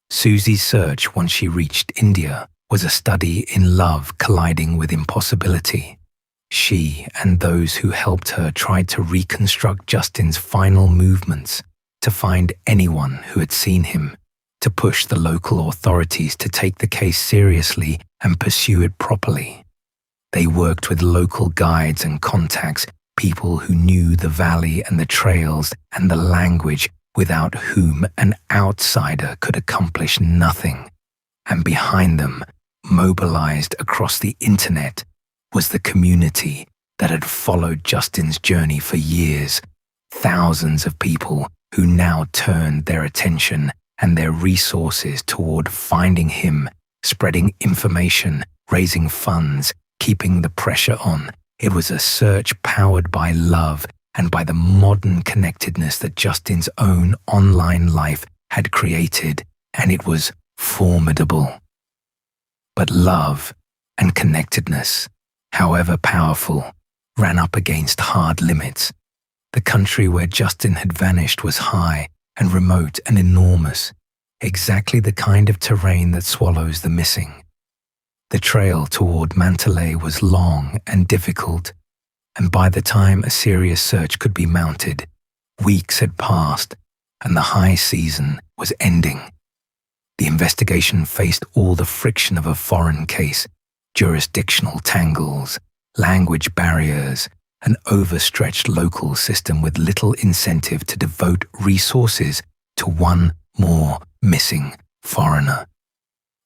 Susie's search once she reached India was a study in love colliding with impossibility. She and those who helped her tried to reconstruct Justin's final movements, to find anyone who had seen him, to push the local authorities to take the case seriously and pursue it properly. They worked with local guides and contacts, people who knew the valley and the trails and the language, without whom an outsider could accomplish nothing. And behind them, mobilized across the internet, was the community that had followed Justin's journey for years. Thousands of people who now turned their attention and their resources toward finding him, spreading information, raising funds, keeping the pressure on. It was a search powered by love and by the modern connectedness that Justin's own online life had created, and it was formidable. But love and connectedness, however powerful, ran up against hard limits. The country where Justin had vanished was high and remote and enormous, exactly the kind of terrain that swallows the missing. The trail toward Mantalai was long and difficult, and by the time a serious search could be mounted, weeks had passed and the high season was ending. The investigation faced all the friction of a foreign case, jurisdictional tangles, language barriers, an overstretched local system with little incentive to devote resources to one more missing foreigner.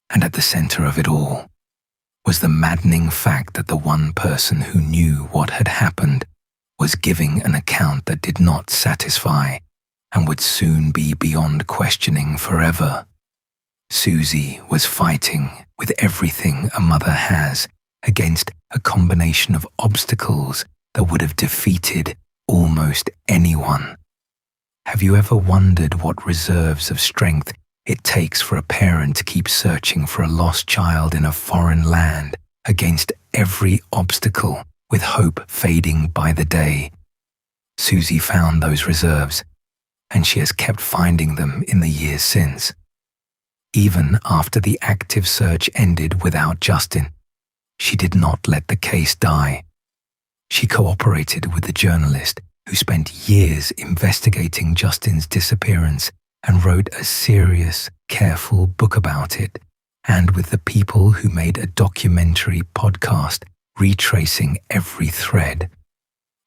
And at the center of it all was the maddening fact that the one person who knew what had happened was giving an account that did not satisfy and would soon be beyond questioning forever. Susie was fighting with everything a mother has against a combination of obstacles that would have defeated almost anyone. Have you ever wondered what reserves of strength it takes for a parent to keep searching for a lost child in a foreign land against every obstacle, with hope fading by the day. Susie found those reserves, and she has kept finding them in the years since. Even after the active search ended without Justin, she did not let the case die. She cooperated with the journalist who spent years investigating Justin's disappearance and wrote a serious, careful book about it, and with the people who made a documentary podcast retracing every thread.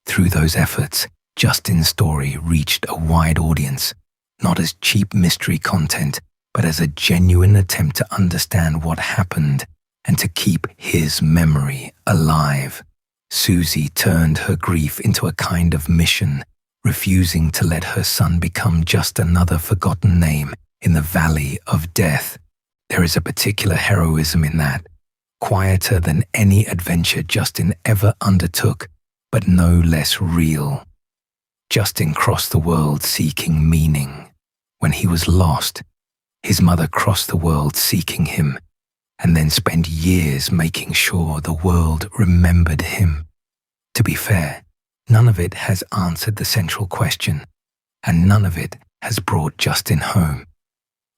Through those efforts, Justin's story reached a wide audience, not as cheap mystery content, but as a genuine attempt to understand what happened and to keep his memory alive. Susie turned her grief into a kind of mission, refusing to let her son become just another forgotten name in the valley of death. There is a particular heroism in that, quieter than any adventure Justin ever undertook, but no less real. Justin crossed the world seeking meaning. When he was lost, his mother crossed the world seeking him, and then spent years making sure the world remembered him. To be fair, none of it has answered the central question, and none of it has brought Justin home.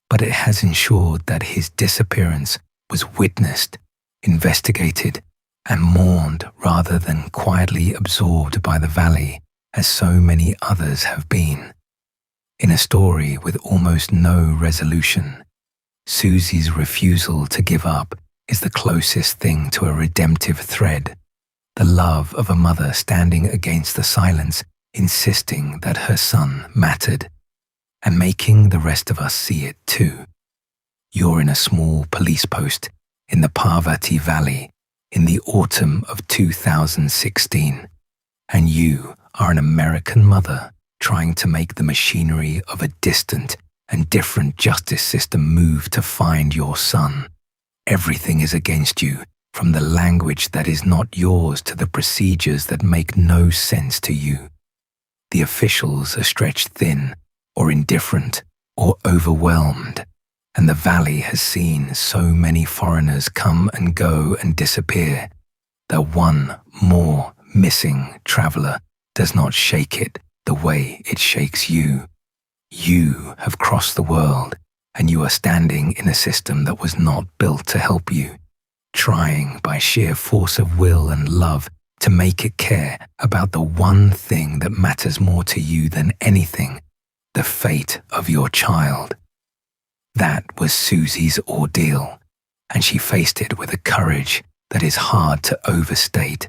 But it has ensured that his disappearance was witnessed, investigated, and mourned rather than quietly absorbed by the valley, as so many others have been. In a story with almost no resolution, Susie's refusal to give up is the closest thing to a redemptive thread, the love of a mother standing against the silence, insisting that her son mattered, and making the rest of us see it too. You're in a small police post in the Parvati Valley in the autumn of 2016, and you are an American mother trying to make the machinery of a distant and different justice system move to find your son. Everything is against you, from the language that is not yours to the procedures that make no sense to you. The officials are stretched thin, or indifferent, or overwhelmed, and the valley has seen so many foreigners come and go and disappear that one more missing traveler does not shake it the way it shakes you. You have crossed the world, and you are standing in a system that was not built to help you, trying by sheer force of will and love to make it care about the one thing that matters more to you than anything, the fate of your child. That was Susie's ordeal, and she faced it with a courage that is hard to overstate.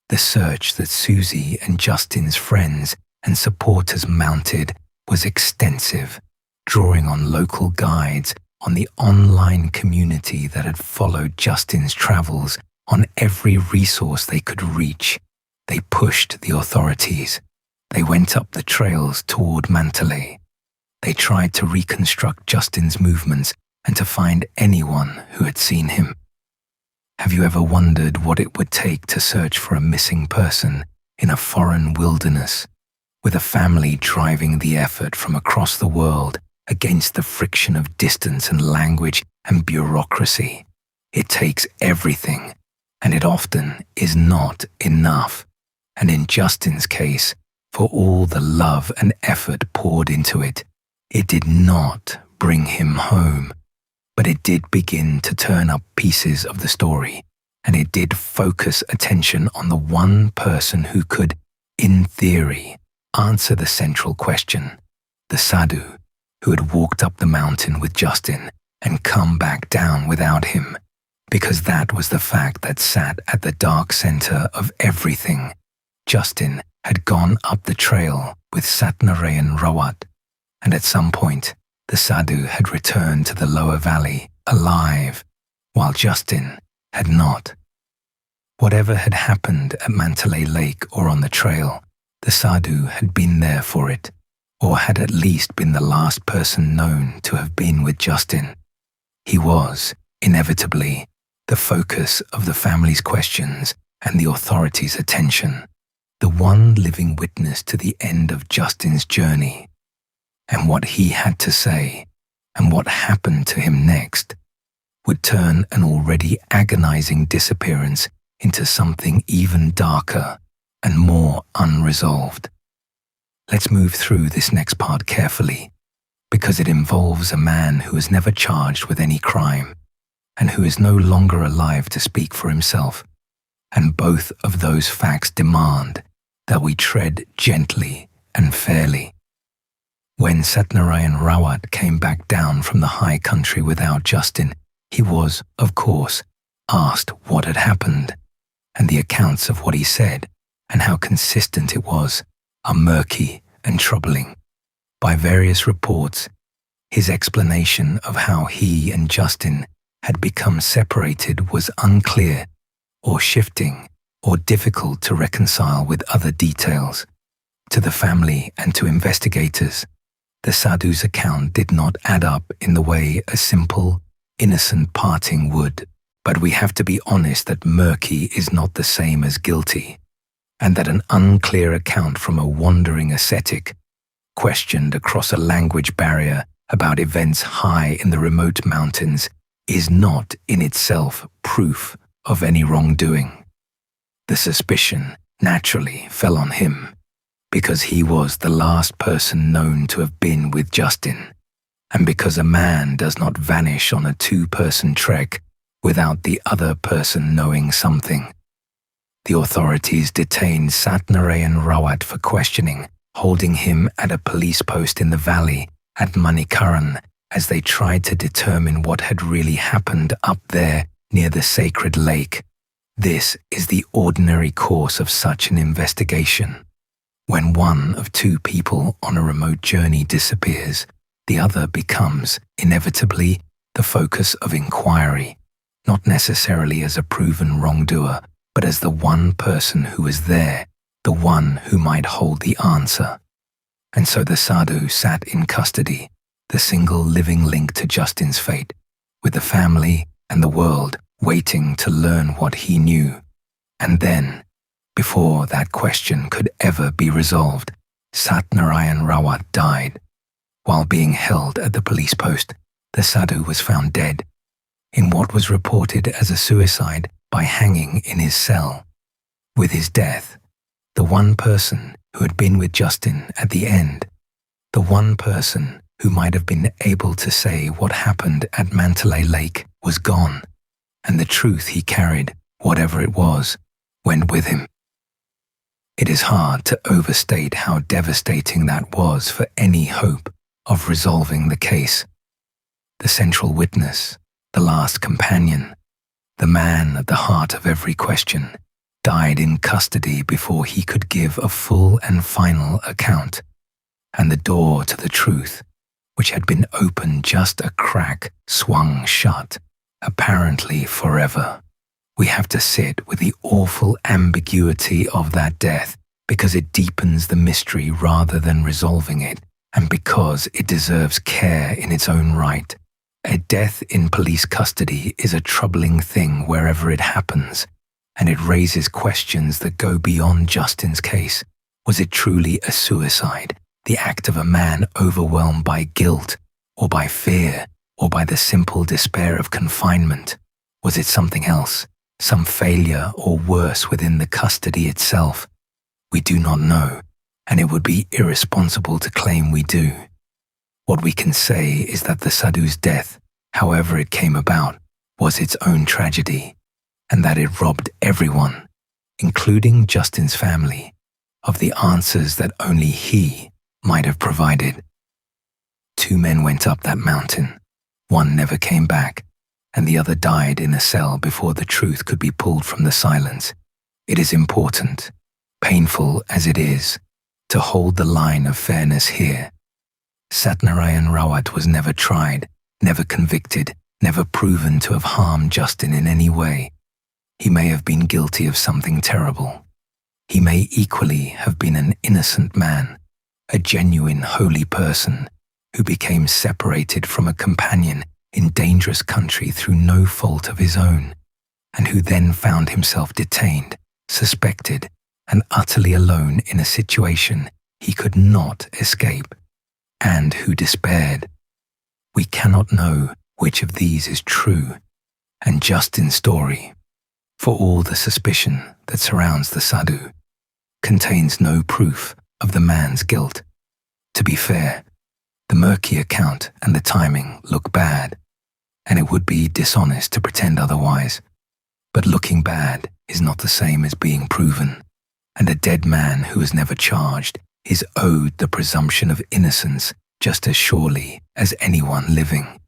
The search that Susie and Justin's friends and supporters mounted was extensive, drawing on local guides, on the online community that had followed Justin's travels, on every resource they could reach. They pushed the authorities. They went up the trails toward Mantalai. They tried to reconstruct Justin's movements and to find anyone who had seen him. Have you ever wondered what it would take to search for a missing person in a foreign wilderness, with a family driving the effort from across the world against the friction of distance and language and bureaucracy? It takes everything, and it often is not enough. And in Justin's case, for all the love and effort poured into it, it did not bring him home. But it did begin to turn up pieces of the story, and it did focus attention on the one person who could, in theory, answer the central question, the sadhu, who had walked up the mountain with Justin and come back down without him, because that was the fact that sat at the dark center of everything. Justin had gone up the trail with Satnarayan Rawat, and at some point, the sadhu had returned to the lower valley alive, while Justin had not. Whatever had happened at Mantalai Lake or on the trail, the sadhu had been there for it, or had at least been the last person known to have been with Justin. He was, inevitably, the focus of the family's questions and the authorities' attention, the one living witness to the end of Justin's journey. And what he had to say, and what happened to him next, would would turn an already agonizing disappearance into something even darker and more unresolved. Let's move through this next part carefully, because it involves a man who is never charged with any crime and who is no longer alive to speak for himself. And both of those facts demand that we tread gently and fairly. When Satnarayan Rawat came back down from the high country without Justin, he was, of course, asked what had happened, and the accounts of what he said and how consistent it was are murky and troubling. By various reports, his explanation of how he and Justin had become separated was unclear or shifting or difficult to reconcile with other details. To the family and to investigators, the sadhu's account did not add up in the way a simple, innocent parting would. But we have to be honest that murky is not the same as guilty, and that an unclear account from a wandering ascetic, questioned across a language barrier about events high in the remote mountains, is not in itself proof of any wrongdoing. The suspicion naturally fell on him, because he was the last person known to have been with Justin, and because a man does not vanish on a two-person trek without the other person knowing something. The authorities detained Satnarayan Rawat for questioning, holding him at a police post in the valley at Manikaran as they tried to determine what had really happened up there near the sacred lake. This is the ordinary course of such an investigation. When one of two people on a remote journey disappears, the other becomes, inevitably, the focus of inquiry, not necessarily as a proven wrongdoer, but as the one person who was there, the one who might hold the answer. And so the sadhu sat in custody, the single living link to Justin's fate, with the family and the world waiting to learn what he knew. And then, before that question could ever be resolved, Satnarayan Rawat died. While being held at the police post, the sadhu was found dead, in what was reported as a suicide by hanging in his cell. With his death, the one person who had been with Justin at the end, the one person who might have been able to say what happened at Mantalai Lake, was gone, and the truth he carried, whatever it was, went with him. It is hard to overstate how devastating that was for any hope of resolving the case. The central witness, the last companion, the man at the heart of every question, died in custody before he could give a full and final account, and the door to the truth, which had been opened just a crack, swung shut, apparently forever. We have to sit with the awful ambiguity of that death because it deepens the mystery rather than resolving it, and because it deserves care in its own right. A death in police custody is a troubling thing wherever it happens, and it raises questions that go beyond Justin's case. Was it truly a suicide, the act of a man overwhelmed by guilt, or by fear, or by the simple despair of confinement? Was it something else, some failure or worse within the custody itself? We do not know, and it would be irresponsible to claim we do. What we can say is that the sadhu's death, however it came about, was its own tragedy, and that it robbed everyone, including Justin's family, of the answers that only he might have provided. 2 men went up that mountain. One never came back, and the other died in a cell before the truth could be pulled from the silence. It is important, painful as it is, to hold the line of fairness here. Satnarayan Rawat was never tried, never convicted, never proven to have harmed Justin in any way. He may have been guilty of something terrible. He may equally have been an innocent man, a genuine holy person who became separated from a companion in dangerous country through no fault of his own, and who then found himself detained, suspected, and utterly alone in a situation he could not escape, and who despaired. We cannot know which of these is true, And Justin's story, for all the suspicion that surrounds the sadhu, contains no proof of the man's guilt. To be fair, the murky account and the timing look bad, and it would be dishonest to pretend otherwise. But looking bad is not the same as being proven, and a dead man who is never charged is owed the presumption of innocence just as surely as anyone living.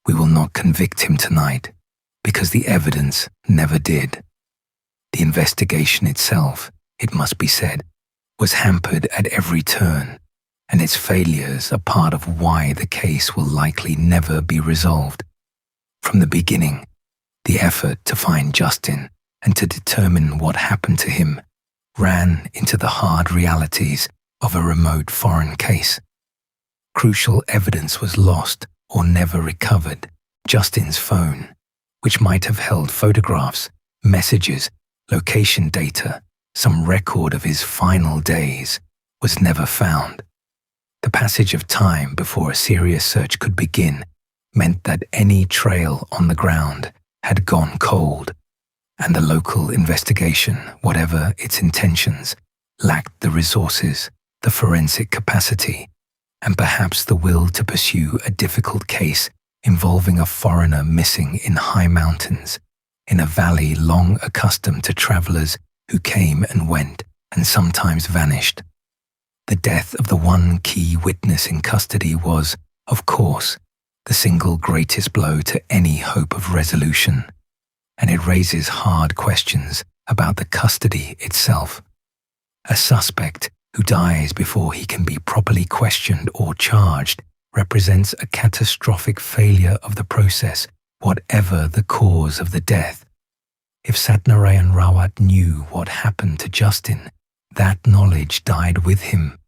We will not convict him tonight, because the evidence never did. The investigation itself, it must be said, was hampered at every turn, and its failures are part of why the case will likely never be resolved. From the beginning, the effort to find Justin and to determine what happened to him ran into the hard realities of a remote foreign case. Crucial evidence was lost or never recovered. Justin's phone, which might have held photographs, messages, location data, some record of his final days, was never found. The passage of time before a serious search could begin meant that any trail on the ground had gone cold, and the local investigation, whatever its intentions, lacked the resources, the forensic capacity, and perhaps the will to pursue a difficult case involving a foreigner missing in high mountains, in a valley long accustomed to travelers who came and went and sometimes vanished. The death of the one key witness in custody was, of course, the single greatest blow to any hope of resolution, and it raises hard questions about the custody itself. A suspect who dies before he can be properly questioned or charged represents a catastrophic failure of the process, whatever the cause of the death. If Satnarayan Rawat knew what happened to Justin, that knowledge died with him.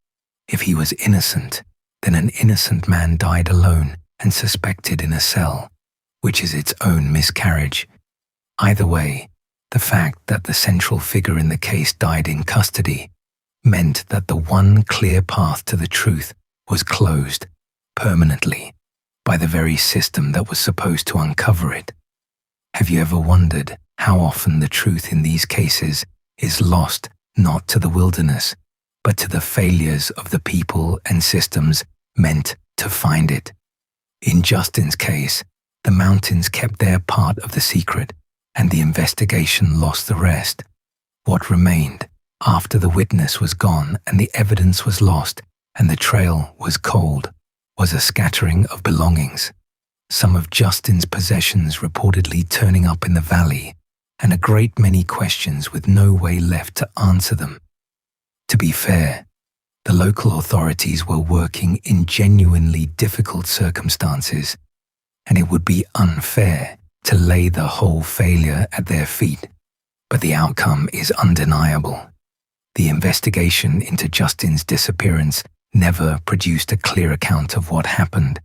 If he was innocent, then an innocent man died alone and suspected in a cell, which is its own miscarriage. Either way, the fact that the central figure in the case died in custody meant that the one clear path to the truth was closed permanently by the very system that was supposed to uncover it. Have you ever wondered how often the truth in these cases is lost not to the wilderness, but to the failures of the people and systems meant to find it? In Justin's case, the mountains kept their part of the secret, and the investigation lost the rest. What remained, after the witness was gone and the evidence was lost and the trail was cold, was a scattering of belongings. Some of Justin's possessions reportedly turning up in the valley, and a great many questions with no way left to answer them. To be fair, the local authorities were working in genuinely difficult circumstances, and it would be unfair to lay the whole failure at their feet. But the outcome is undeniable. The investigation into Justin's disappearance never produced a clear account of what happened,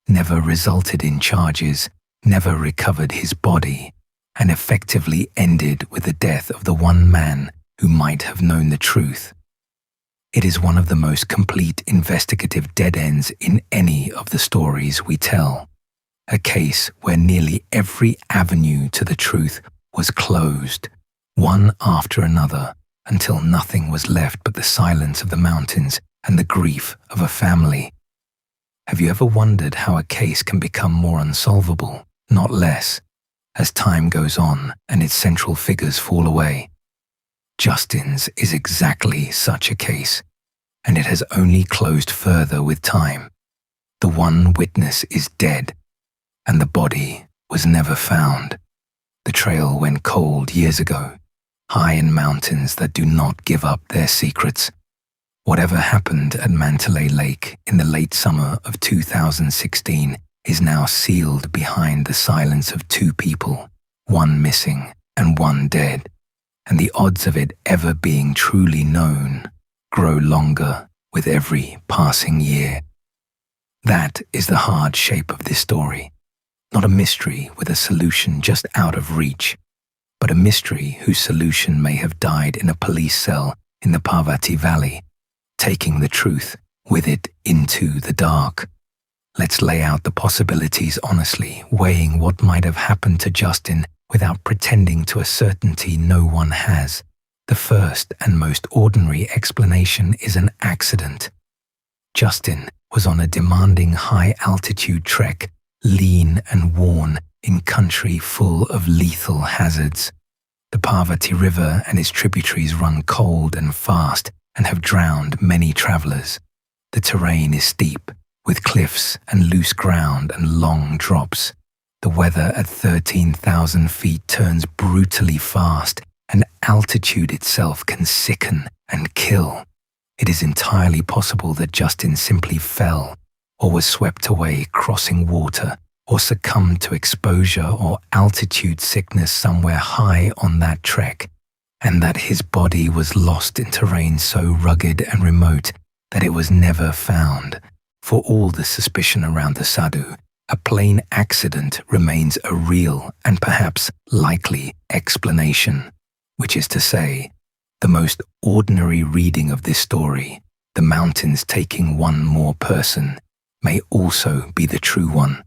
never resulted in charges, never recovered his body, and effectively ended with the death of the one man who might have known the truth. It is one of the most complete investigative dead ends in any of the stories we tell. A case where nearly every avenue to the truth was closed, one after another, until nothing was left but the silence of the mountains and the grief of a family. Have you ever wondered how a case can become more unsolvable, not less, as time goes on and its central figures fall away? Justin's is exactly such a case, and it has only closed further with time. The one witness is dead, and the body was never found. The trail went cold years ago, high in mountains that do not give up their secrets. Whatever happened at Mantalai Lake in the late summer of 2016 is now sealed behind the silence of two people, one missing and one dead, and the odds of it ever being truly known grow longer with every passing year. That is the hard shape of this story. Not a mystery with a solution just out of reach, but a mystery whose solution may have died in a police cell in the Parvati Valley, taking the truth with it into the dark. Let's lay out the possibilities honestly, weighing what might have happened to Justin without pretending to a certainty no one has. The first and most ordinary explanation is an accident. Justin was on a demanding high-altitude trek, lean and worn, in country full of lethal hazards. The Parvati River and its tributaries run cold and fast and have drowned many travelers. The terrain is steep, with cliffs and loose ground and long drops. The weather at 13,000 feet turns brutally fast, and altitude itself can sicken and kill. It is entirely possible that Justin simply fell, or was swept away crossing water, or succumbed to exposure or altitude sickness somewhere high on that trek, and that his body was lost in terrain so rugged and remote that it was never found. For all the suspicion around the sadhu, a plain accident remains a real and perhaps likely explanation, which is to say, the most ordinary reading of this story, the mountains taking one more person, may also be the true one.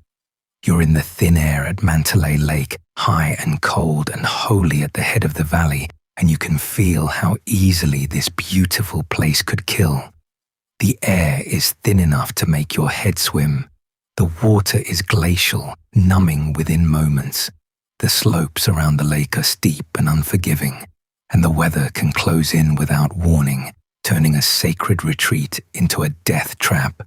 You're in the thin air at Mantalai Lake, high and cold and wholly at the head of the valley, and you can feel how easily this beautiful place could kill. The air is thin enough to make your head swim. The water is glacial, numbing within moments. The slopes around the lake are steep and unforgiving, and the weather can close in without warning, turning a sacred retreat into a death trap.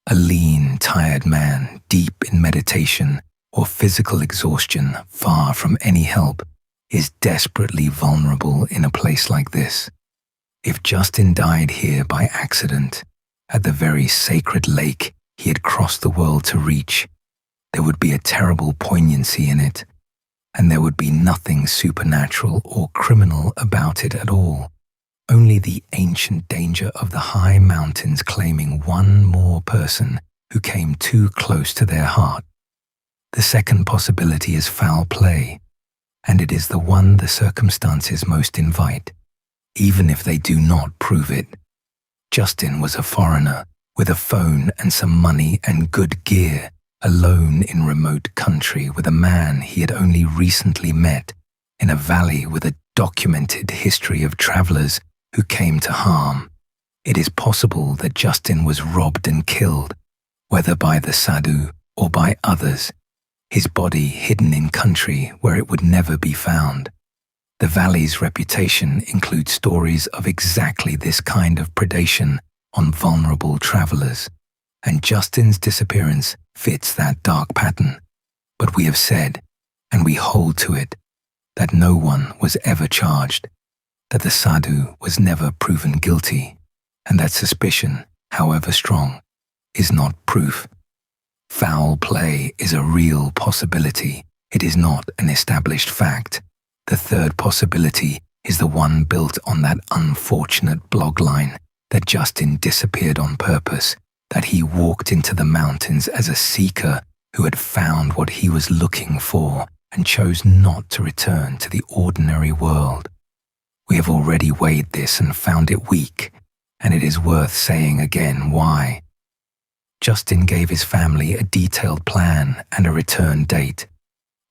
A lean, tired man, deep in meditation or physical exhaustion, far from any help, is desperately vulnerable in a place like this. If Justin died here by accident, at the very sacred lake he had crossed the world to reach, there would be a terrible poignancy in it, and there would be nothing supernatural or criminal about it at all. Only the ancient danger of the high mountains claiming one more person who came too close to their heart. The second possibility is foul play, and it is the one the circumstances most invite, even if they do not prove it. Justin was a foreigner with a phone and some money and good gear, alone in remote country with a man he had only recently met, in a valley with a documented history of travelers who came to harm. It is possible that Justin was robbed and killed, whether by the sadhu or by others, his body hidden in country where it would never be found. The valley's reputation includes stories of exactly this kind of predation on vulnerable travelers, and Justin's disappearance fits that dark pattern. But we have said, and we hold to it, that no one was ever charged, that the sadhu was never proven guilty, and that suspicion, however strong, is not proof. Foul play is a real possibility. It is not an established fact. The third possibility is the one built on that unfortunate blog line that Justin disappeared on purpose, that he walked into the mountains as a seeker who had found what he was looking for and chose not to return to the ordinary world. We have already weighed this and found it weak, and it is worth saying again why. Justin gave his family a detailed plan and a return date.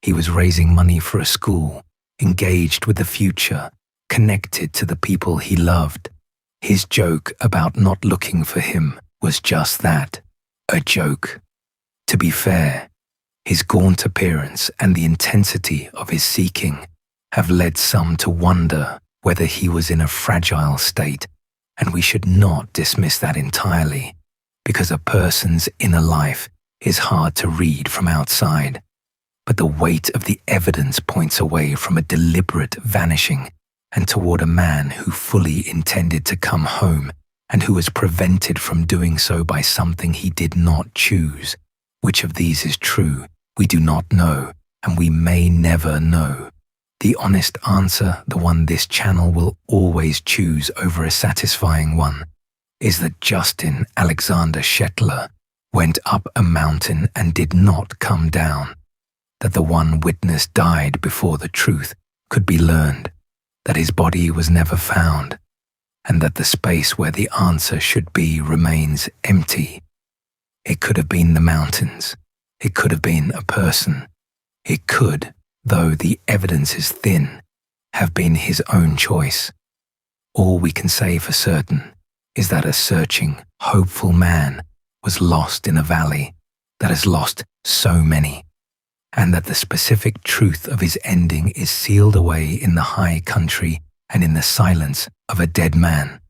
He was raising money for a school, engaged with the future, connected to the people he loved. His joke about not looking for him was just that, a joke. To be fair, his gaunt appearance and the intensity of his seeking have led some to wonder whether he was in a fragile state, and we should not dismiss that entirely, because a person's inner life is hard to read from outside. But the weight of the evidence points away from a deliberate vanishing and toward a man who fully intended to come home and who was prevented from doing so by something he did not choose. Which of these is true, we do not know, and we may never know. The honest answer, the one this channel will always choose over a satisfying one, is that Justin Alexander Shetler went up a mountain and did not come down, that the one witness died before the truth could be learned, that his body was never found, and that the space where the answer should be remains empty. It could have been the mountains. It could have been a person. It could, though the evidence is thin, have been his own choice. All we can say for certain is that a searching, hopeful man was lost in a valley that has lost so many, and that the specific truth of his ending is sealed away in the high country and in the silence of a dead man.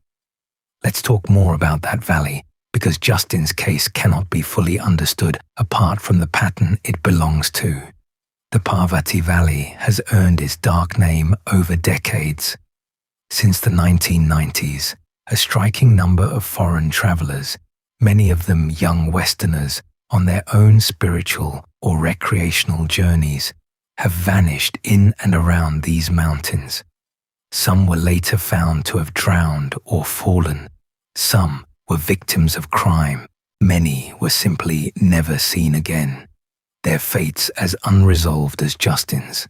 Let's talk more about that valley, because Justin's case cannot be fully understood apart from the pattern it belongs to. The Parvati Valley has earned its dark name over decades. Since the 1990s, a striking number of foreign travelers, many of them young Westerners, on their own spiritual or recreational journeys, have vanished in and around these mountains. Some were later found to have drowned or fallen. Some were victims of crime. Many were simply never seen again, their fates as unresolved as Justin's.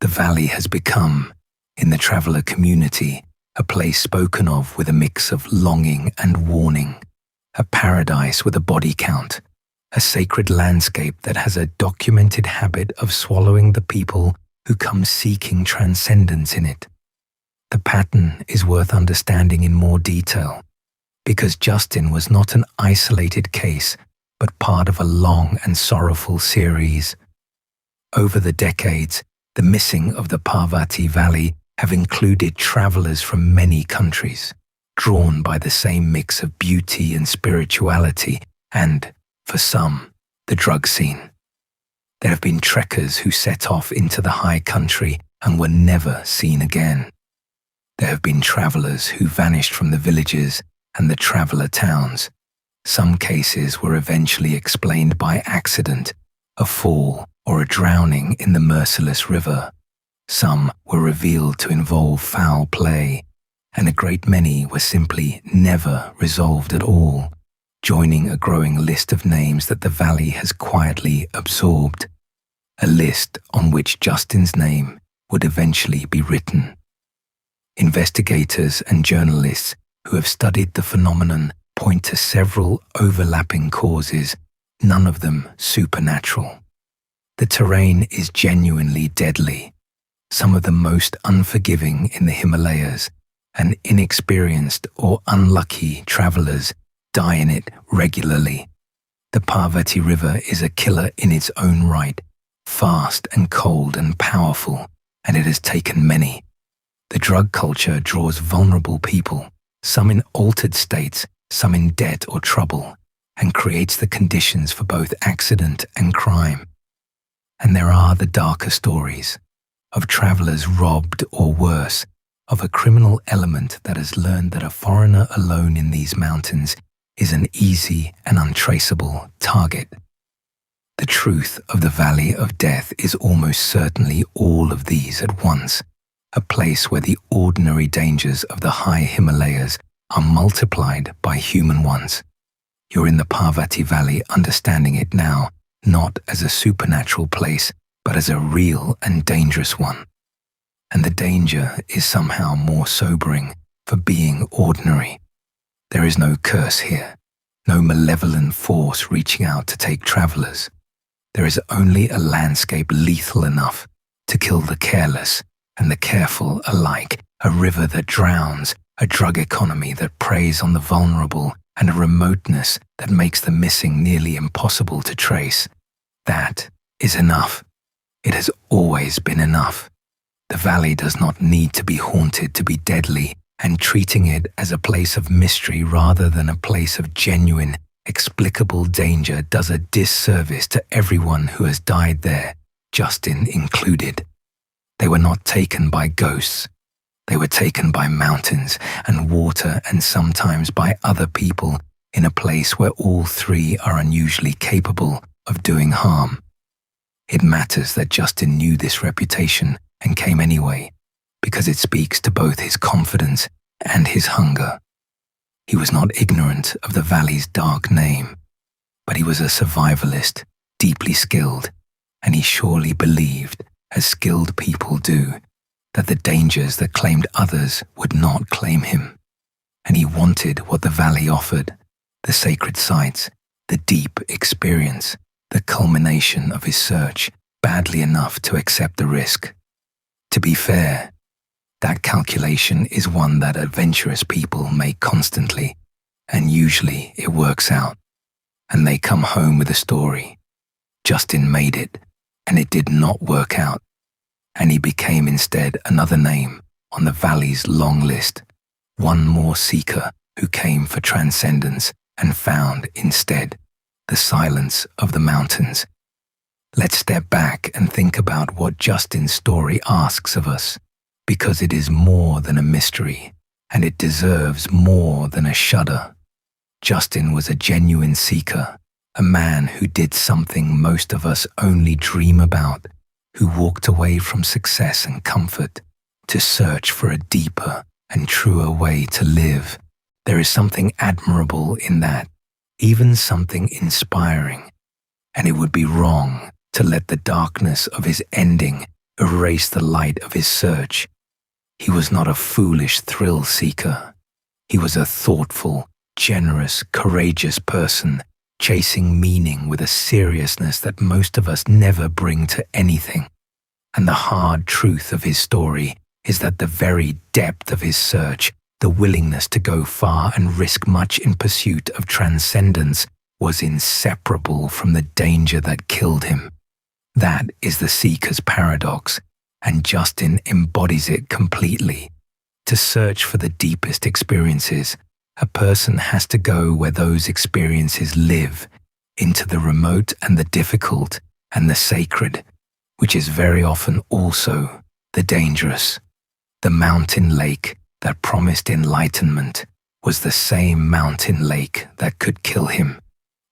The valley has become, in the traveler community, a place spoken of with a mix of longing and warning, a paradise with a body count, a sacred landscape that has a documented habit of swallowing the people who come seeking transcendence in it. The pattern is worth understanding in more detail, because Justin was not an isolated case, but part of a long and sorrowful series. Over the decades, the missing of the Parvati Valley have included travelers from many countries, drawn by the same mix of beauty and spirituality and, for some, the drug scene. There have been trekkers who set off into the high country and were never seen again. There have been travelers who vanished from the villages and the traveler towns. Some cases were eventually explained by accident, a fall or a drowning in the merciless river. Some were revealed to involve foul play, and a great many were simply never resolved at all, joining a growing list of names that the valley has quietly absorbed, a list on which Justin's name would eventually be written. Investigators and journalists who have studied the phenomenon point to several overlapping causes, none of them supernatural. The terrain is genuinely deadly, some of the most unforgiving in the Himalayas, and inexperienced or unlucky travelers die in it regularly. The Parvati River is a killer in its own right, fast and cold and powerful, and it has taken many. The drug culture draws vulnerable people, some in altered states, some in debt or trouble, and creates the conditions for both accident and crime. And there are the darker stories of travelers robbed or worse, of a criminal element that has learned that a foreigner alone in these mountains is an easy and untraceable target. The truth of the Valley of Death is almost certainly all of these at once, a place where the ordinary dangers of the high Himalayas are multiplied by human ones. You're in the Parvati Valley understanding it now, not as a supernatural place, but as a real and dangerous one. And the danger is somehow more sobering for being ordinary. There is no curse here, no malevolent force reaching out to take travelers. There is only a landscape lethal enough to kill the careless and the careful alike, a river that drowns, a drug economy that preys on the vulnerable, and a remoteness that makes the missing nearly impossible to trace. That is enough. It has always been enough. The valley does not need to be haunted to be deadly, and treating it as a place of mystery rather than a place of genuine, explicable danger does a disservice to everyone who has died there, Justin included. They were not taken by ghosts. They were taken by mountains and water and sometimes by other people in a place where all three are unusually capable of doing harm. It matters that Justin knew this reputation and came anyway, because it speaks to both his confidence and his hunger. He was not ignorant of the valley's dark name, but he was a survivalist, deeply skilled, and he surely believed, as skilled people do, that the dangers that claimed others would not claim him. And he wanted what the valley offered, the sacred sites, the deep experience, the culmination of his search, badly enough to accept the risk. To be fair, that calculation is one that adventurous people make constantly, and usually it works out, and they come home with a story. Justin made it, and it did not work out, and he became instead another name on the valley's long list, one more seeker who came for transcendence and found instead the silence of the mountains. Let's step back and think about what Justin's story asks of us, because it is more than a mystery, and it deserves more than a shudder. Justin was a genuine seeker, a man who did something most of us only dream about, who walked away from success and comfort to search for a deeper and truer way to live. There is something admirable in that, even something inspiring, and it would be wrong to let the darkness of his ending erase the light of his search. He was not a foolish thrill seeker. He was a thoughtful, generous, courageous person, chasing meaning with a seriousness that most of us never bring to anything. And the hard truth of his story is that the very depth of his search, the willingness to go far and risk much in pursuit of transcendence, was inseparable from the danger that killed him. That is the seeker's paradox, and Justin embodies it completely. To search for the deepest experiences, a person has to go where those experiences live, into the remote and the difficult and the sacred, which is very often also the dangerous. The mountain lake that promised enlightenment was the same mountain lake that could kill him.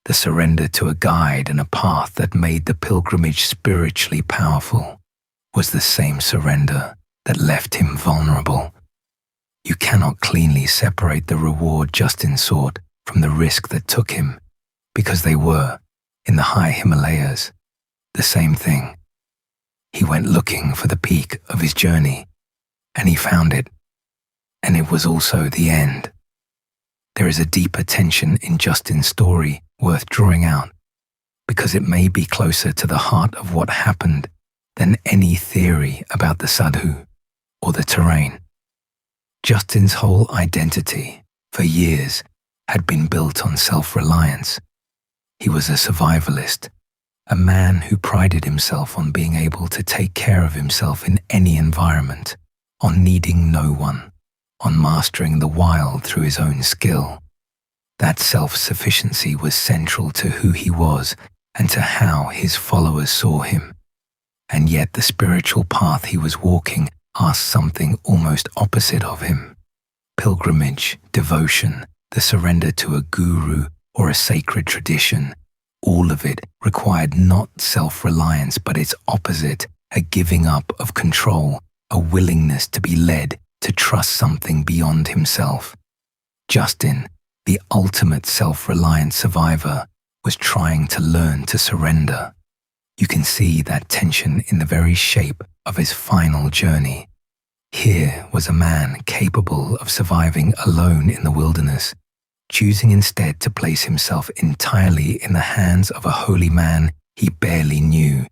The surrender to a guide and a path that made the pilgrimage spiritually powerful was the same surrender that left him vulnerable. You cannot cleanly separate the reward Justin sought from the risk that took him, because they were, in the high Himalayas, the same thing. He went looking for the peak of his journey, and he found it, and it was also the end. There is a deeper tension in Justin's story worth drawing out, because it may be closer to the heart of what happened than any theory about the sadhu or the terrain. Justin's whole identity, for years, had been built on self-reliance. He was a survivalist, a man who prided himself on being able to take care of himself in any environment, on needing no one, on mastering the wild through his own skill. That self-sufficiency was central to who he was and to how his followers saw him. And yet the spiritual path he was walking asked something almost opposite of him. Pilgrimage, devotion, the surrender to a guru or a sacred tradition, all of it required not self-reliance but its opposite, a giving up of control, a willingness to be led, to trust something beyond himself. Justin, the ultimate self-reliant survivor, was trying to learn to surrender. You can see that tension in the very shape of his final journey. Here was a man capable of surviving alone in the wilderness, choosing instead to place himself entirely in the hands of a holy man he barely knew,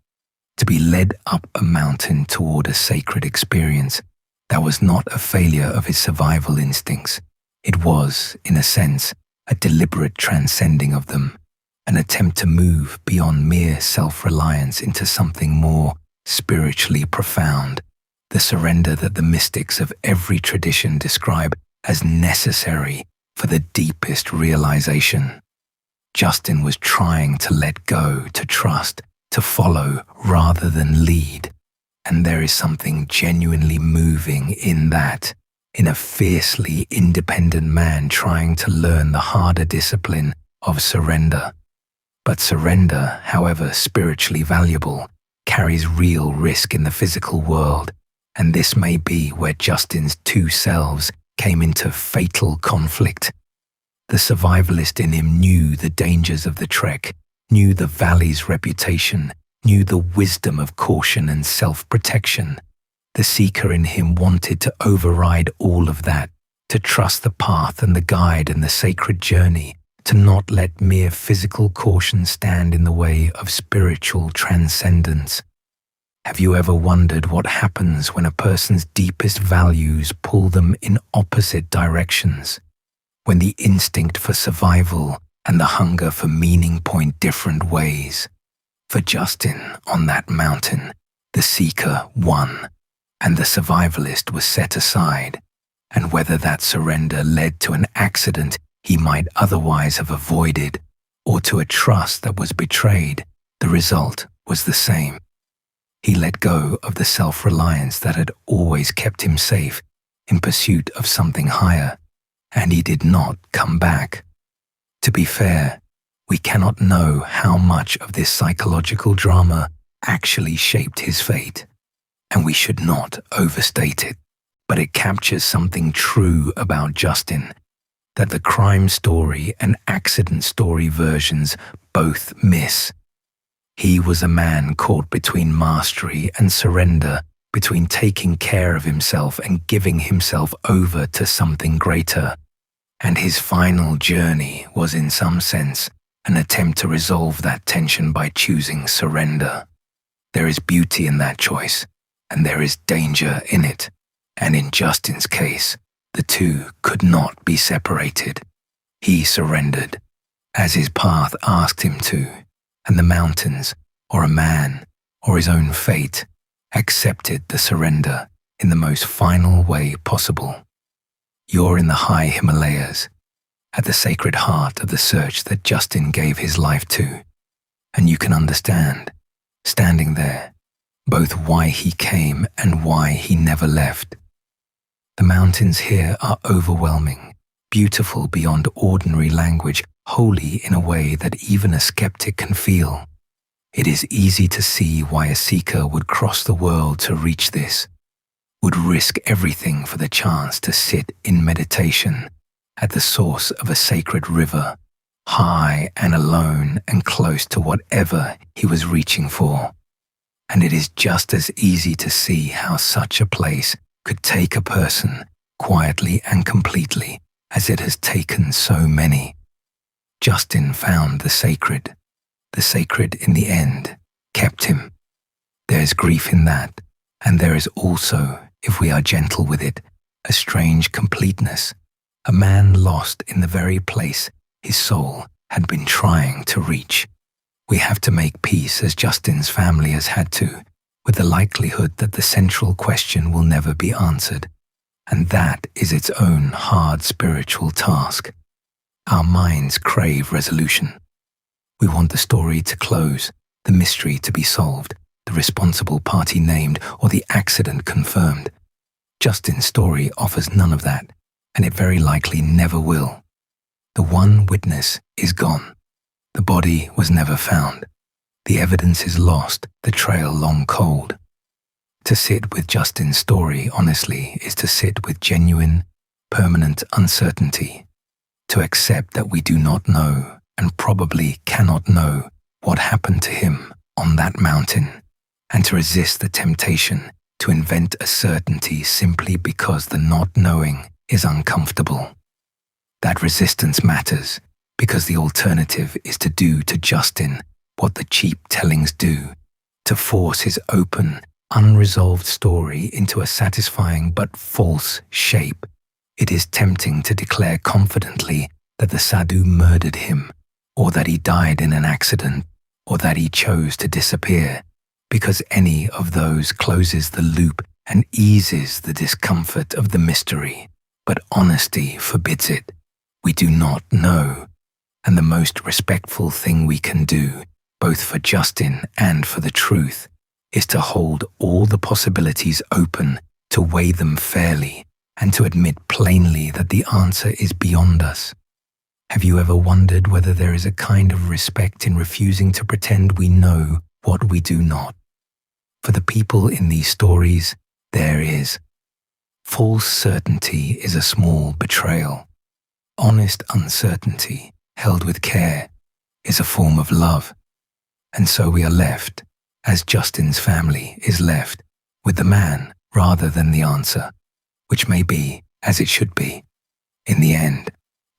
to be led up a mountain toward a sacred experience that was not a failure of his survival instincts. It was, in a sense, a deliberate transcending of them, an attempt to move beyond mere self-reliance into something more spiritually profound, the surrender that the mystics of every tradition describe as necessary for the deepest realization. Justin was trying to let go, to trust, to follow rather than lead. And there is something genuinely moving in that, in a fiercely independent man trying to learn the harder discipline of surrender. But surrender, however spiritually valuable, carries real risk in the physical world, and this may be where Justin's two selves came into fatal conflict. The survivalist in him knew the dangers of the trek, knew the valley's reputation, knew the wisdom of caution and self-protection. The seeker in him wanted to override all of that, to trust the path and the guide and the sacred journey, to not let mere physical caution stand in the way of spiritual transcendence. Have you ever wondered what happens when a person's deepest values pull them in opposite directions? When the instinct for survival and the hunger for meaning point different ways? For Justin, on that mountain, the seeker won, and the survivalist was set aside, and whether that surrender led to an accident he might otherwise have avoided, or to a trust that was betrayed, the result was the same. He let go of the self-reliance that had always kept him safe in pursuit of something higher, and he did not come back. To be fair, we cannot know how much of this psychological drama actually shaped his fate, and we should not overstate it, but it captures something true about Justin, that the crime story and accident story versions both miss. He was a man caught between mastery and surrender, between taking care of himself and giving himself over to something greater. And his final journey was, in some sense, an attempt to resolve that tension by choosing surrender. There is beauty in that choice, and there is danger in it. And in Justin's case, the two could not be separated. He surrendered, as his path asked him to, and the mountains, or a man, or his own fate, accepted the surrender in the most final way possible. You're in the high Himalayas, at the sacred heart of the search that Justin gave his life to, and you can understand, standing there, both why he came and why he never left. The mountains here are overwhelming, beautiful beyond ordinary language, holy in a way that even a skeptic can feel. It is easy to see why a seeker would cross the world to reach this, would risk everything for the chance to sit in meditation at the source of a sacred river, high and alone and close to whatever he was reaching for. And it is just as easy to see how such a place could take a person quietly and completely as it has taken so many. Justin found the sacred in the end kept him. There is grief in that, and there is also, if we are gentle with it, a strange completeness, a man lost in the very place his soul had been trying to reach. We have to make peace, as Justin's family has had to, with the likelihood that the central question will never be answered, and that is its own hard spiritual task. Our minds crave resolution. We want the story to close, the mystery to be solved, the responsible party named, or the accident confirmed. Justin's story offers none of that, and it very likely never will. The one witness is gone. The body was never found. The evidence is lost, the trail long cold. To sit with Justin's story honestly is to sit with genuine, permanent uncertainty, to accept that we do not know and probably cannot know what happened to him on that mountain, and to resist the temptation to invent a certainty simply because the not knowing is uncomfortable. That resistance matters because the alternative is to do to Justin what the cheap tellings do, to force his open, unresolved story into a satisfying but false shape. It is tempting to declare confidently that the sadhu murdered him, or that he died in an accident, or that he chose to disappear, because any of those closes the loop and eases the discomfort of the mystery. But honesty forbids it. We do not know, and the most respectful thing we can do, both for Justin and for the truth, is to hold all the possibilities open, to weigh them fairly, and to admit plainly that the answer is beyond us. Have you ever wondered whether there is a kind of respect in refusing to pretend we know what we do not? For the people in these stories, there is. False certainty is a small betrayal. Honest uncertainty, held with care, is a form of love. And so we are left, as Justin's family is left, with the man rather than the answer, which may be as it should be. In the end,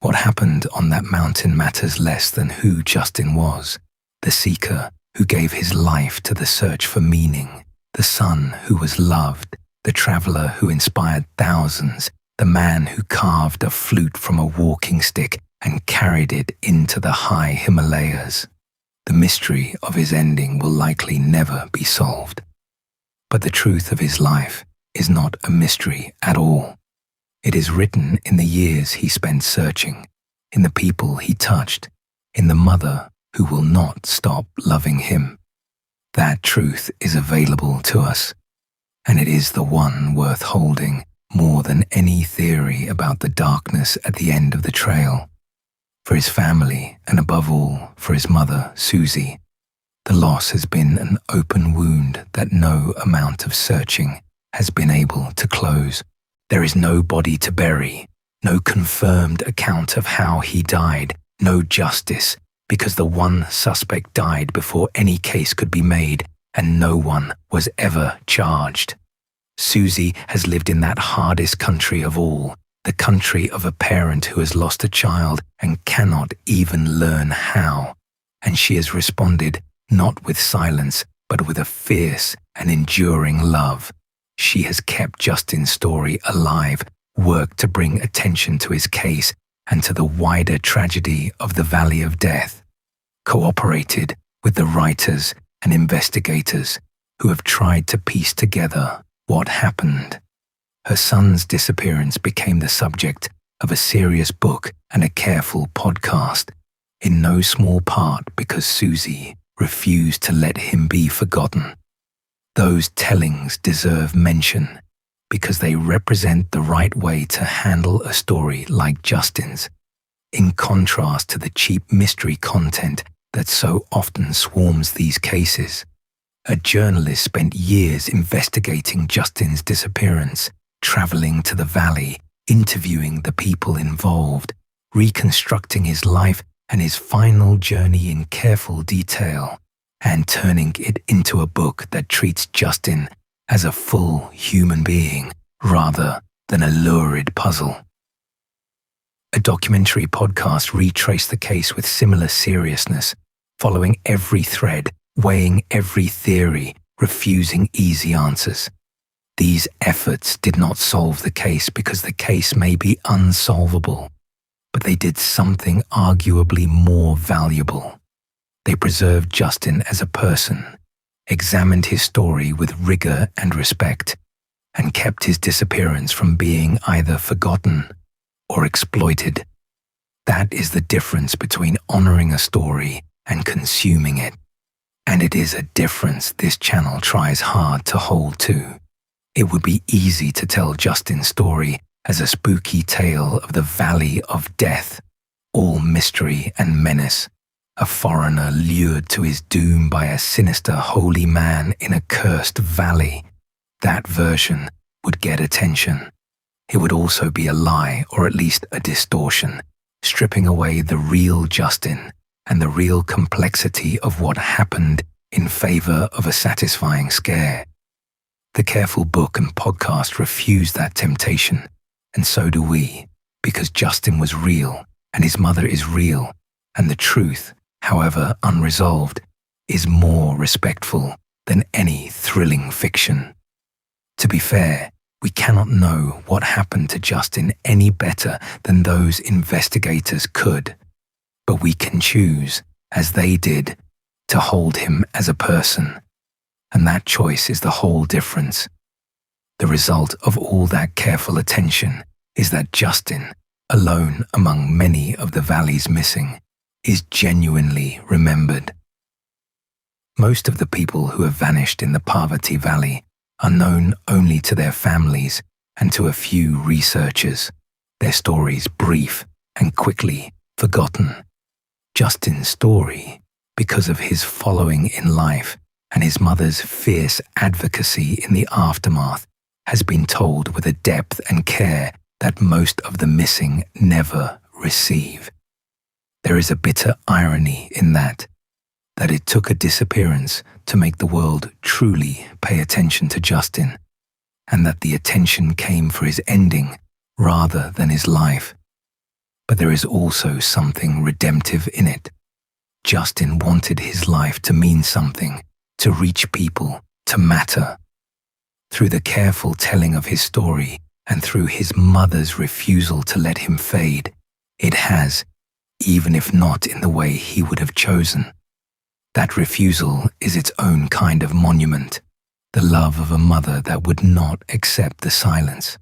What happened on that mountain matters less than who Justin was, the seeker who gave his life to the search for meaning, the son who was loved, the traveler who inspired thousands, the man who carved a flute from a walking stick and carried it into the high Himalayas. The mystery of his ending will likely never be solved. But the truth of his life is not a mystery at all. It is written in the years he spent searching, in the people he touched, in the mother who will not stop loving him. That truth is available to us, and it is the one worth holding more than any theory about the darkness at the end of the trail. For his family, and above all, for his mother, Susie, the loss has been an open wound that no amount of searching has been able to close. There is no body to bury, no confirmed account of how he died, no justice, because the one suspect died before any case could be made, and no one was ever charged. Susie has lived in that hardest country of all, the country of a parent who has lost a child and cannot even learn how. And she has responded not with silence, but with a fierce and enduring love. She has kept Justin's story alive, worked to bring attention to his case and to the wider tragedy of the Valley of Death, cooperated with the writers and investigators who have tried to piece together what happened. Her son's disappearance became the subject of a serious book and a careful podcast, in no small part because Susie refused to let him be forgotten. Those tellings deserve mention because they represent the right way to handle a story like Justin's, in contrast to the cheap mystery content that so often swarms these cases. A journalist spent years investigating Justin's disappearance, traveling to the valley, interviewing the people involved, reconstructing his life and his final journey in careful detail, and turning it into a book that treats Justin as a full human being rather than a lurid puzzle. A documentary podcast retraced the case with similar seriousness, following every thread, weighing every theory, refusing easy answers. These efforts did not solve the case because the case may be unsolvable, but they did something arguably more valuable. They preserved Justin as a person, examined his story with rigor and respect, and kept his disappearance from being either forgotten or exploited. That is the difference between honoring a story and consuming it. And it is a difference this channel tries hard to hold to. It would be easy to tell Justin's story as a spooky tale of the Valley of Death, all mystery and menace, a foreigner lured to his doom by a sinister holy man in a cursed valley. That version would get attention. It would also be a lie, or at least a distortion, stripping away the real Justin and the real complexity of what happened in favor of a satisfying scare. The careful book and podcast refuse that temptation, and so do we, because Justin was real, and his mother is real, and the truth, however unresolved, is more respectful than any thrilling fiction. To be fair, we cannot know what happened to Justin any better than those investigators could, but we can choose, as they did, to hold him as a person, and that choice is the whole difference. The result of all that careful attention is that Justin, alone among many of the valley's missing, is genuinely remembered. Most of the people who have vanished in the Parvati Valley are known only to their families and to a few researchers, their stories brief and quickly forgotten. Justin's story, because of his following in life and his mother's fierce advocacy in the aftermath, has been told with a depth and care that most of the missing never receive. There is a bitter irony in that it took a disappearance to make the world truly pay attention to Justin, and that the attention came for his ending rather than his life. but there is also something redemptive in it. Justin wanted his life to mean something, to reach people, to matter. Through the careful telling of his story and through his mother's refusal to let him fade, it has, even if not in the way he would have chosen. That refusal is its own kind of monument, the love of a mother that would not accept the silence.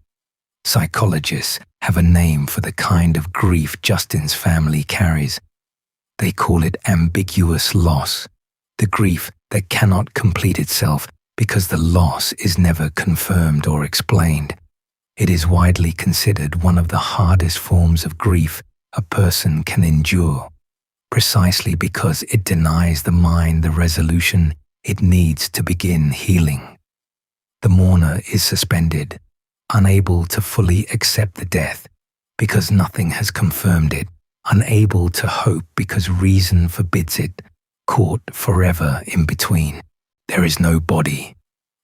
Psychologists have a name for the kind of grief Justin's family carries. They call it ambiguous loss, the grief that cannot complete itself because the loss is never confirmed or explained. It is widely considered one of the hardest forms of grief a person can endure, precisely because it denies the mind the resolution it needs to begin healing. The mourner is suspended, unable to fully accept the death because nothing has confirmed it, unable to hope because reason forbids it, caught forever in between. There is no body,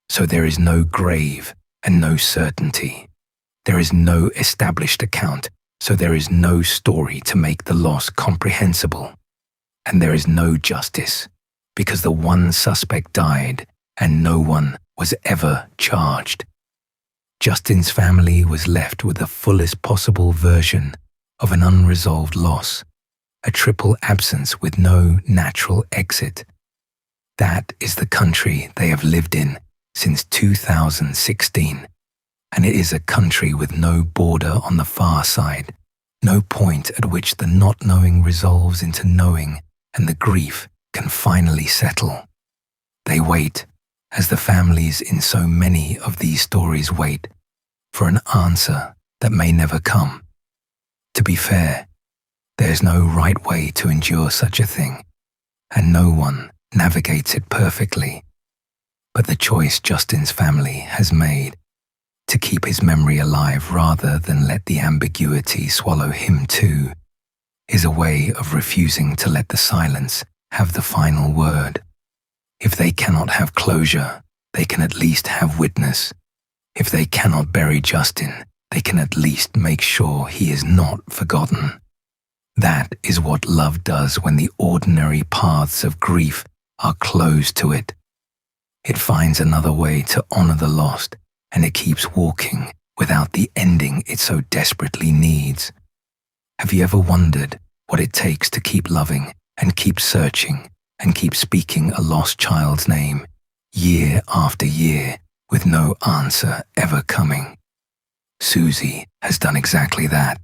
so there is no grave and no certainty. There is no established account, so there is no story to make the loss comprehensible. And there is no justice, because the one suspect died and no one was ever charged. Justin's family was left with the fullest possible version of an unresolved loss, a triple absence with no natural exit. That is the country they have lived in since 2016, and it is a country with no border on the far side, no point at which the not knowing resolves into knowing and the grief can finally settle. They wait, as the families in so many of these stories wait, for an answer that may never come. To be fair, there's no right way to endure such a thing, and no one navigates it perfectly. But the choice Justin's family has made, to keep his memory alive rather than let the ambiguity swallow him too, is a way of refusing to let the silence have the final word. If they cannot have closure, they can at least have witness. If they cannot bury Justin, they can at least make sure he is not forgotten. That is what love does when the ordinary paths of grief are closed to it. It finds another way to honor the lost, and it keeps walking without the ending it so desperately needs. Have you ever wondered what it takes to keep loving and keep searching and keep speaking a lost child's name year after year with no answer ever coming? Susie has done exactly that,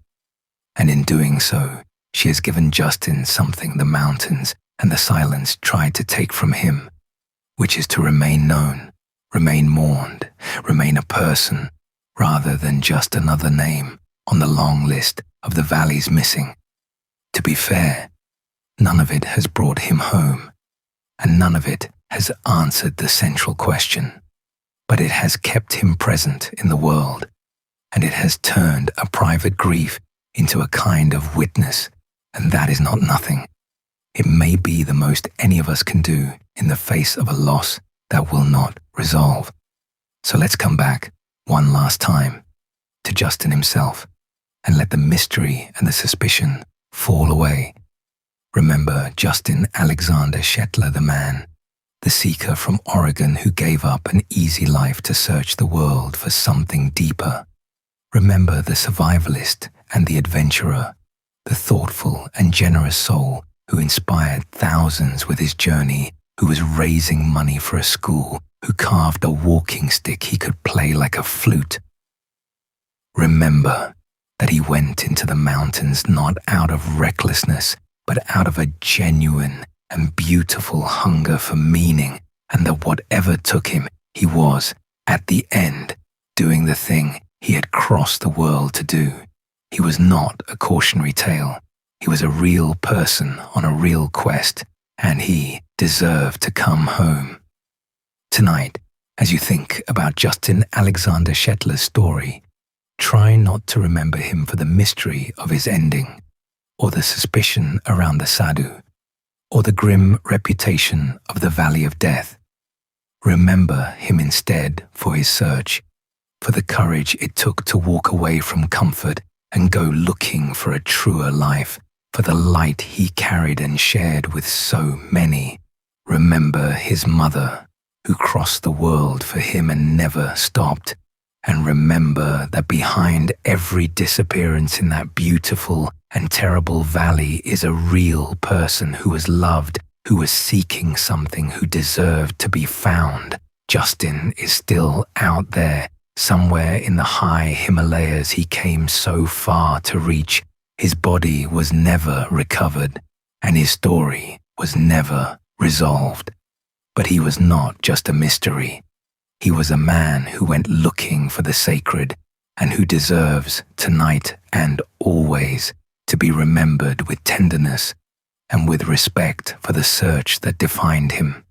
and in doing so, she has given Justin something the mountains and the silence tried to take from him, which is to remain known, remain mourned, remain a person, rather than just another name on the long list of the valley's missing. To be fair, none of it has brought him home, and none of it has answered the central question, but it has kept him present in the world, and it has turned a private grief into a kind of witness, and that is not nothing. It may be the most any of us can do in the face of a loss that will not resolve. So let's come back one last time to Justin himself and let the mystery and the suspicion fall away. Remember Justin Alexander Shetler, the man, the seeker from Oregon who gave up an easy life to search the world for something deeper. Remember the survivalist and the adventurer, the thoughtful and generous soul who inspired thousands with his journey, who was raising money for a school, who carved a walking stick he could play like a flute. Remember that he went into the mountains not out of recklessness, but out of a genuine and beautiful hunger for meaning, and that whatever took him, he was, at the end, doing the thing he had crossed the world to do. He was not a cautionary tale. He was a real person on a real quest, and he deserved to come home. Tonight, as you think about Justin Alexander Shetler's story, try not to remember him for the mystery of his ending, or the suspicion around the sadhu, or the grim reputation of the Valley of Death. Remember him instead for his search, for the courage it took to walk away from comfort and go looking for a truer life, for the light he carried and shared with so many. Remember his mother, who crossed the world for him and never stopped. And remember that behind every disappearance in that beautiful and terrible valley is a real person who was loved, who was seeking something, who deserved to be found. Justin is still out there, somewhere in the high Himalayas he came so far to reach. His body was never recovered, and his story was never resolved. But he was not just a mystery. He was a man who went looking for the sacred, and who deserves, tonight and always, to be remembered with tenderness and with respect for the search that defined him.